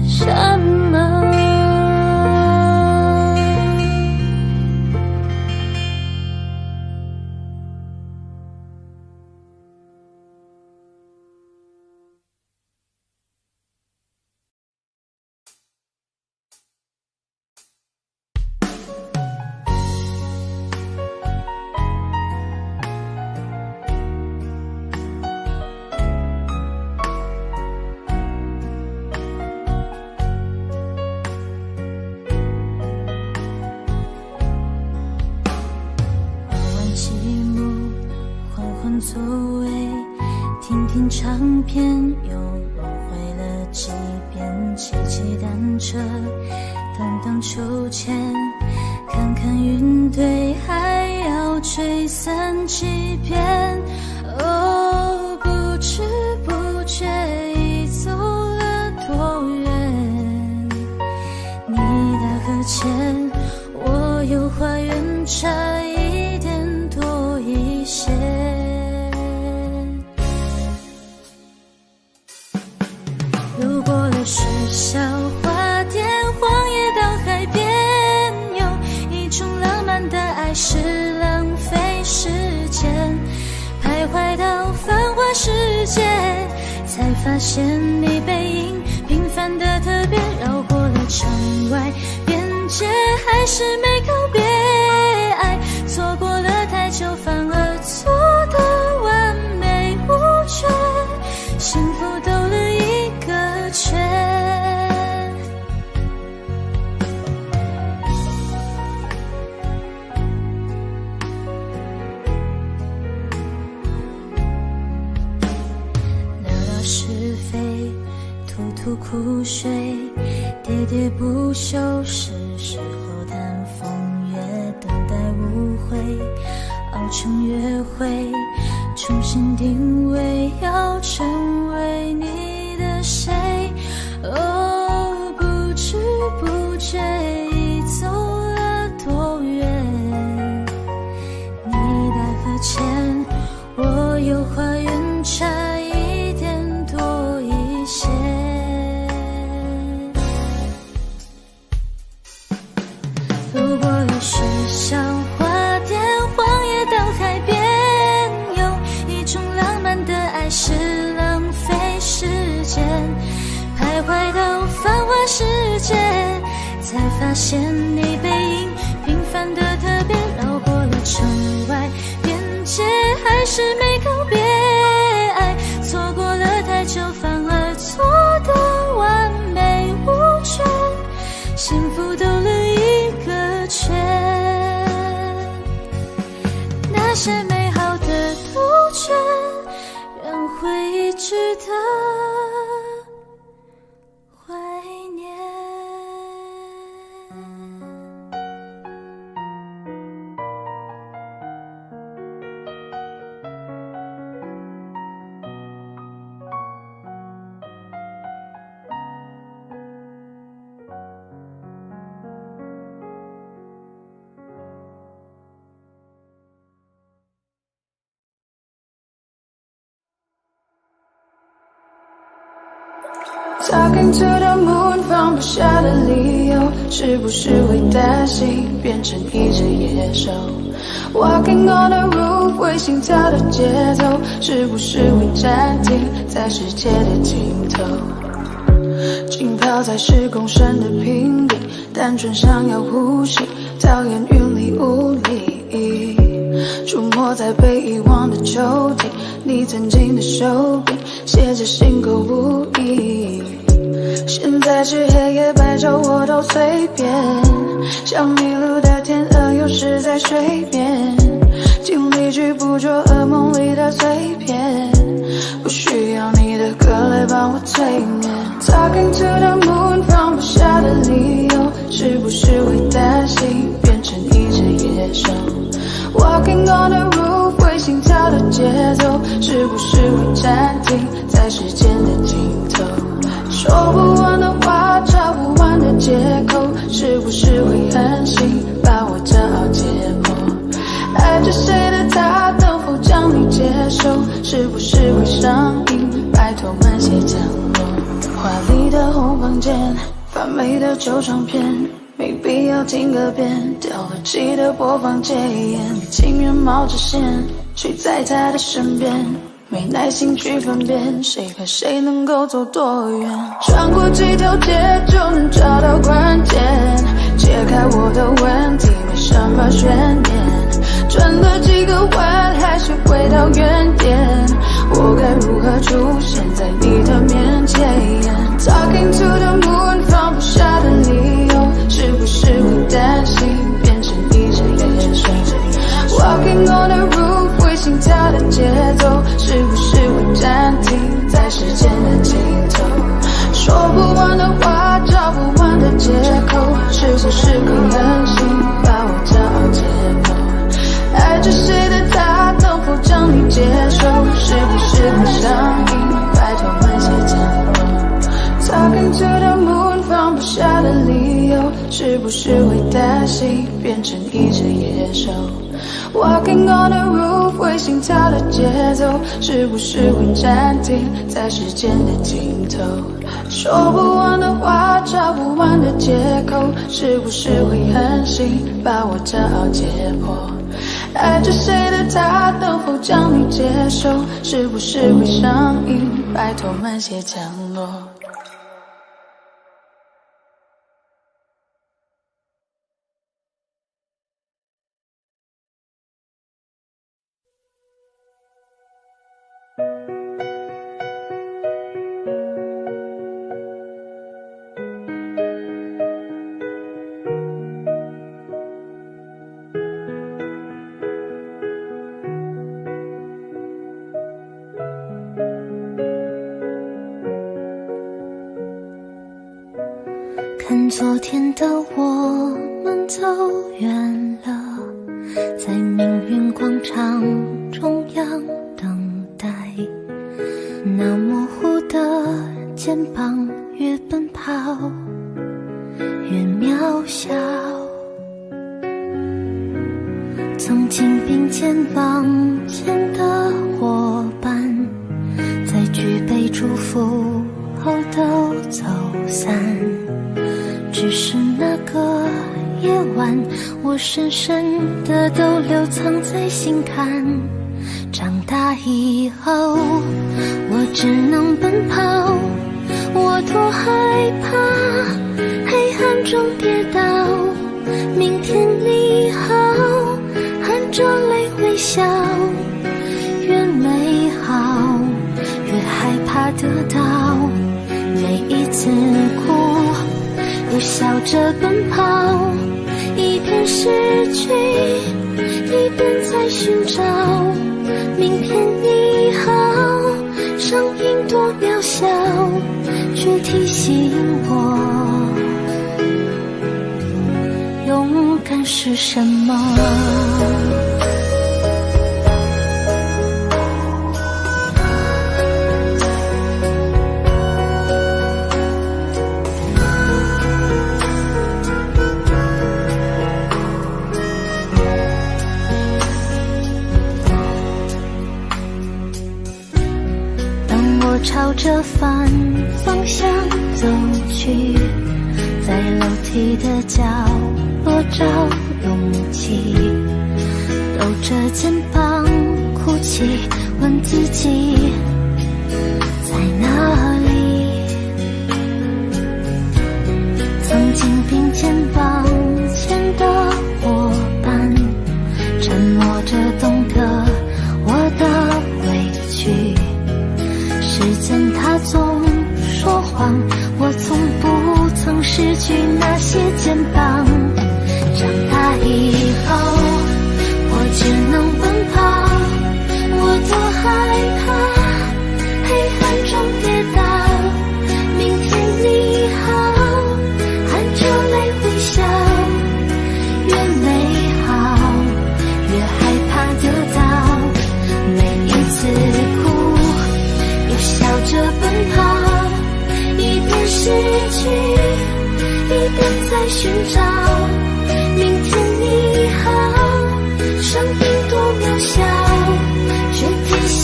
S5: 什么？
S3: 座位，听听唱片，又轮回了几遍，骑骑单车，荡荡秋千，看看云堆，还要吹散几遍。哦，不知不觉已走了多远，你大河前，我有花园，差一点多一些。路过了石小花店，荒野到海边，有一种浪漫的爱是浪费时间，徘徊到繁华世界，才发现你背影平凡的特别，绕过了城外边界，还是没告别，爱错过了太久，反而错得完美无缺，幸福兜了一个圈。聊聊是非，吐吐苦水，喋喋不休，是时候谈风月，等待误会，熬成约会，重新定位，要成为你的谁。哦，不知不觉已走了多远，你大河前，我有花园，差一点多一些。路过了石小花店，荒野到海边，有一种浪漫的爱是浪费时间，徘徊到繁华世界，才发现你背影平凡的特别，绕过了城外边界，还是没告别，爱错过了太久，反而错得完美无缺，幸福兜了一个圈。那些美好的杜鹃，让回忆值得怀念。
S4: Talking to the moon， 放不下的理由，是不是会担心变成一只野兽 ？Walking on the roof， 为心跳的节奏，是不是会暂停在世界的尽头？浸泡在10公升的瓶底，单纯想要呼吸，讨厌云里雾里。出没在被遗忘的抽屉，你曾经的手笔，写着心口不一。现在是黑夜白昼我都随便，像迷路的天鹅有时在水面，尽力去捕捉噩梦里的碎片，不需要你的歌来帮我催眠。Talking to the moon， 放不下的理由，是不是会担心变成一只野兽？Walking on the roof， 为心跳的节奏，是不是会暂停在时间的尽头？说不完的话，找不完的借口，是不是会狠心把我骄傲解剖？爱着谁的他，能否将你接受？是不是会上瘾？拜托慢些降落。华丽的红房间，发霉的旧唱片，没必要听个遍，掉了漆的播放键，你情愿冒着险睡在他的身边，没耐心去分辨谁和谁能够走多远，穿过几条街就能找到关键，解开我的问题没什么悬念，转了几个弯还是回到原点，我该如何出现在你的面前 Talking to the moon 放不下的理由，是不是会担心变成一只野兽 Walking on the roof 会心跳的节奏，是不是会暂停在时间的尽头，说不完的话找不完的借口，是不是会狠心把我骄傲解剖，爱着谁的他能否将你接受，是不是会上瘾拜托慢些降落 Talking to the moon 放不下的理由，是不是会担心变成一只野兽， Walking on the roof 会心跳的节奏，是不是会暂停在时间的尽头，说不完的话找不完的借口，是不是会狠心把我骄傲解剖，爱着谁的他能否将你接受，是不是会上瘾拜托慢些降落。
S5: 看昨天的我们走远了，在命运广场中央等待，那模糊的肩膀越奔跑越渺小，曾经并肩往前的伙伴，在举杯祝福后都走散，只是那个夜晚，我深深的都留藏在心坎。长大以后，我只能奔跑，我多害怕黑暗中跌倒。明天你好，含着泪微笑，越美好越害怕得到，每一次哭又笑着奔跑，一边失去一边在寻找，明天你好，声音多渺小，却提醒我勇敢是什么。朝着反方向走去，在楼梯的角落找勇气，抖着肩膀哭泣，问自己在哪里。曾经并肩往前的伙伴，沉默着懂得我的委屈，时间它总说谎，我从不曾失去那些肩膀。长大以后，我只能奔跑，我多害怕黑暗中跌倒。明天你好，含着泪微笑，越美好越害怕得到，每一次哭笑着奔跑，一边失去一边在寻找，明天你好，声音多渺小，却提醒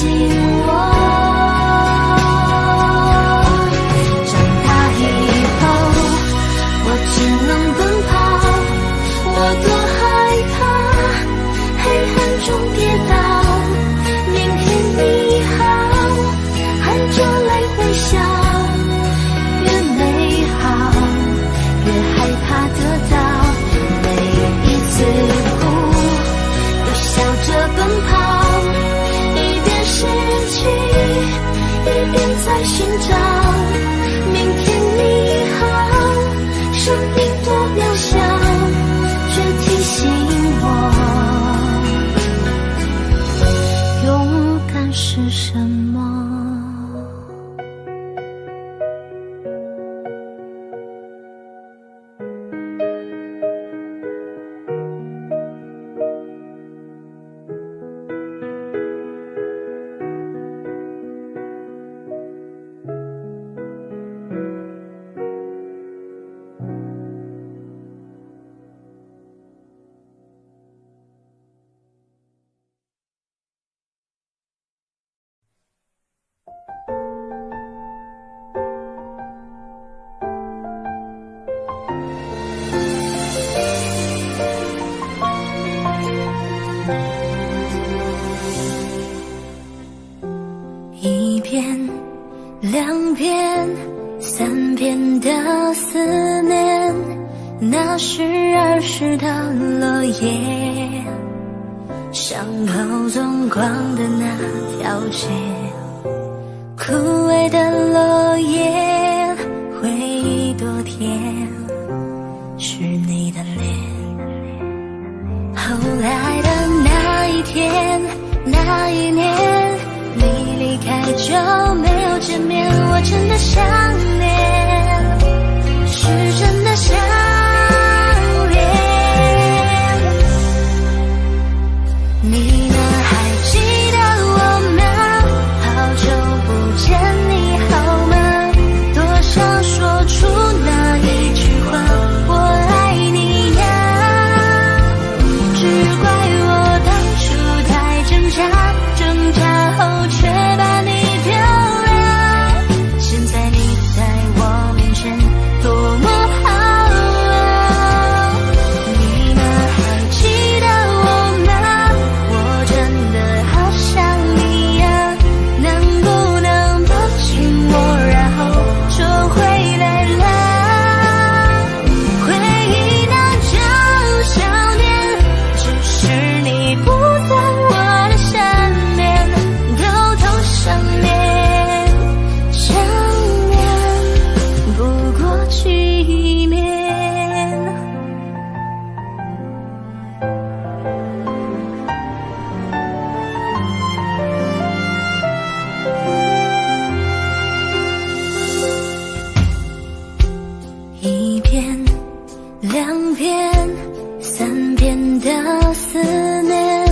S5: 我长寻找。明天你好，生命多渺小，却提醒我，勇敢是什么。一遍两遍三遍的思念，那是儿时的落叶，伤口纵光的那条街，枯萎的落叶，回忆多甜，是你的脸。后来的那一天那一年，你离开就没有见面，我真的想念，是真的想念。你呢？还记得我吗？好久不见，你好吗？多想说出那一句话，我爱你呀。只怪我当初太挣扎，挣扎后却把你丢了。现在你在我面前多么好啊！你呢？还记得我吗？我真的好想你呀，能不能抱紧我，然后就回来了？回忆那种想念，只是你不在我的身边，偷偷想念，想念不过去面。一遍两遍三遍的思念，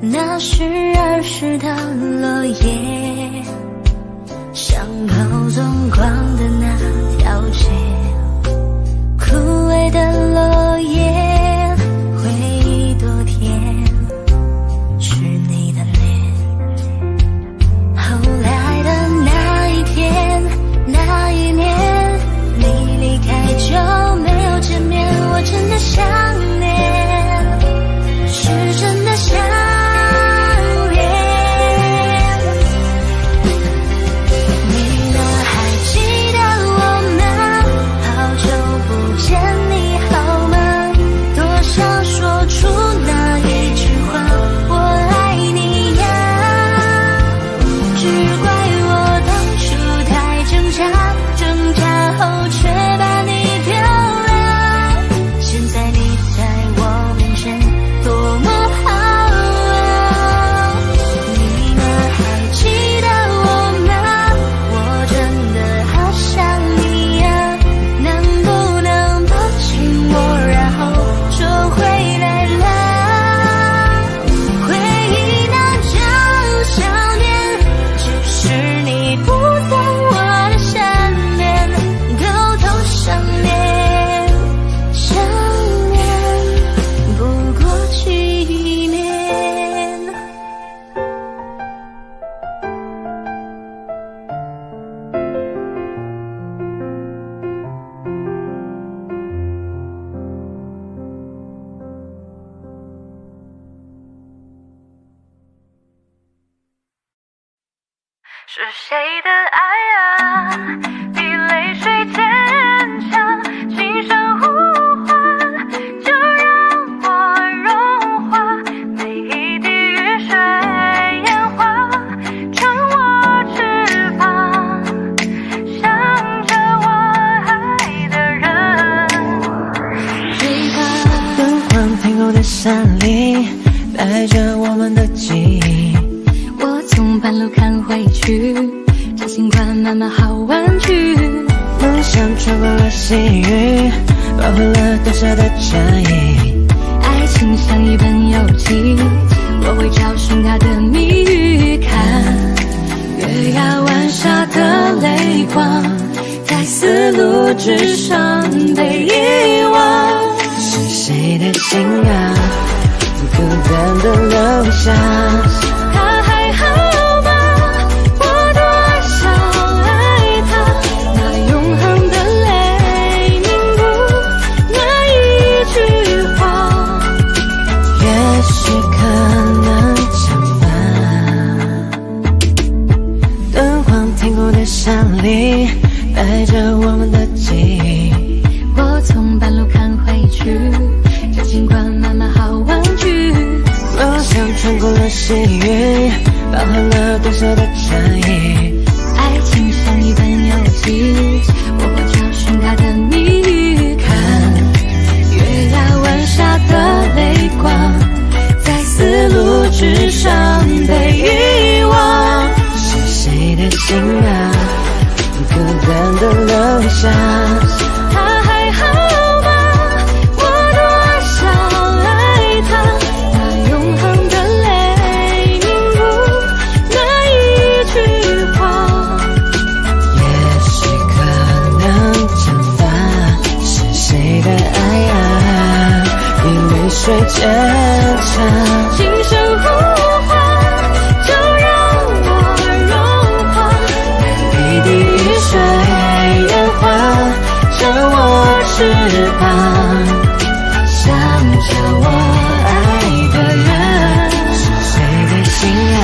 S5: 那是儿时的落叶，伤口纵光的那条街，枯萎的落叶，回忆多甜，是你的脸。后来的那一天那一年，你离开就没有见面，我真的想念，是真的想念。你呢？还记得我吗？好久不见，你好吗？多想说出那一句话，我爱你呀。只怪我当初太挣扎，挣扎后却把你丢了。现在你在我面前多么好啊！你呢？还记得我吗？我真的好想你呀，能不能抱紧我，然后就回来了？回忆那种想念，只是你不在我的身边，偷偷想念，想念不过去面。是谁的爱啊，比泪水坚强，轻声呼唤，就让我融化，每一滴雨水烟花，成我翅膀。去，这情况慢慢好玩具。
S7: 梦想穿过了细雨，保护了多少的差异。
S5: 爱情像一本游记，我会找寻它的谜语。看月牙湾下的泪光，在丝路之上被遗忘。
S7: 是谁的心啊，孤单的留下。
S5: 他还好吗？我多想爱他，那永恒的泪凝固那一句话，
S7: 也许可能相反。灯光天空的山里，带着我们的记忆。
S5: 我从半路看回去，这情况慢慢好玩具。
S7: 梦想穿过了细雨，包含了多少的差异。
S5: 爱情像一本游记，我会找寻它的谜语。看月牙湾下的泪光，在丝路之上被遗忘。
S7: 是谁的心啊，孤单的留下。
S5: 他还好吗？我多想爱他，那永恒的泪凝固那一句话，
S7: 也许可能相反。是谁的爱啊，比泪水坚强。
S5: 今生呼唤，就让我融化，
S7: 一滴雨水融化成我翅膀，
S5: 想着我爱的人。
S7: 是谁的心啊，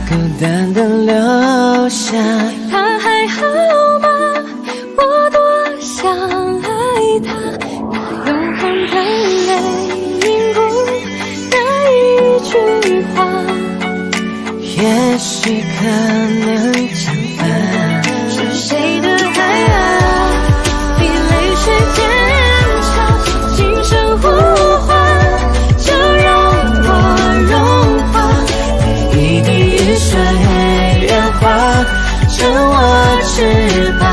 S7: 孤单的留下。
S5: 他还好吗？我多想爱他，那永恒的泪凝固那一句话，
S7: 也许可能相反。
S5: 是谁的爱啊，比泪水坚强。今生呼唤，就让我融化，
S7: 一滴雨水融化成我翅膀，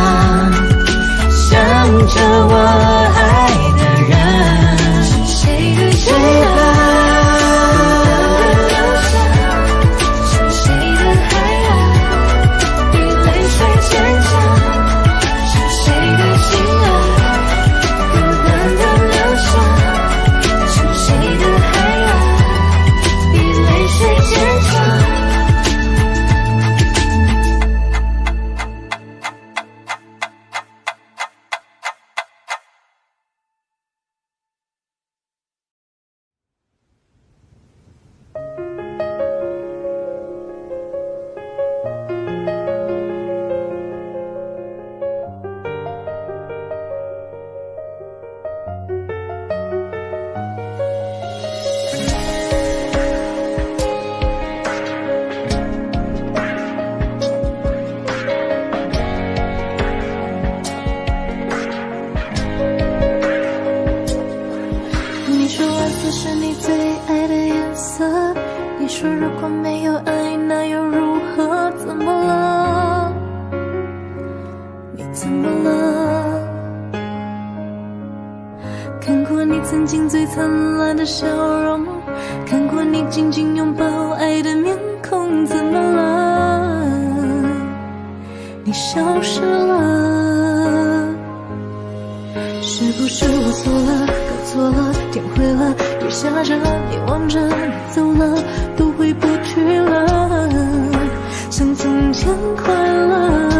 S7: 想着我爱的人。
S5: 是谁的心啊，是谁的爱啊，比泪水坚强。是谁的心啊，孤单的留下。是谁的爱啊，比泪水坚强。你说蓝色是你最爱的颜色，你说如果没有爱那又如何？怎么了？你怎么了？看过你曾经最灿烂的笑容，看过你紧紧拥抱爱的面孔，怎么了？你消失了。是不是我错了，搞错了，天灰了，雨下着，你望着你走了，都回不去了，像从前快乐。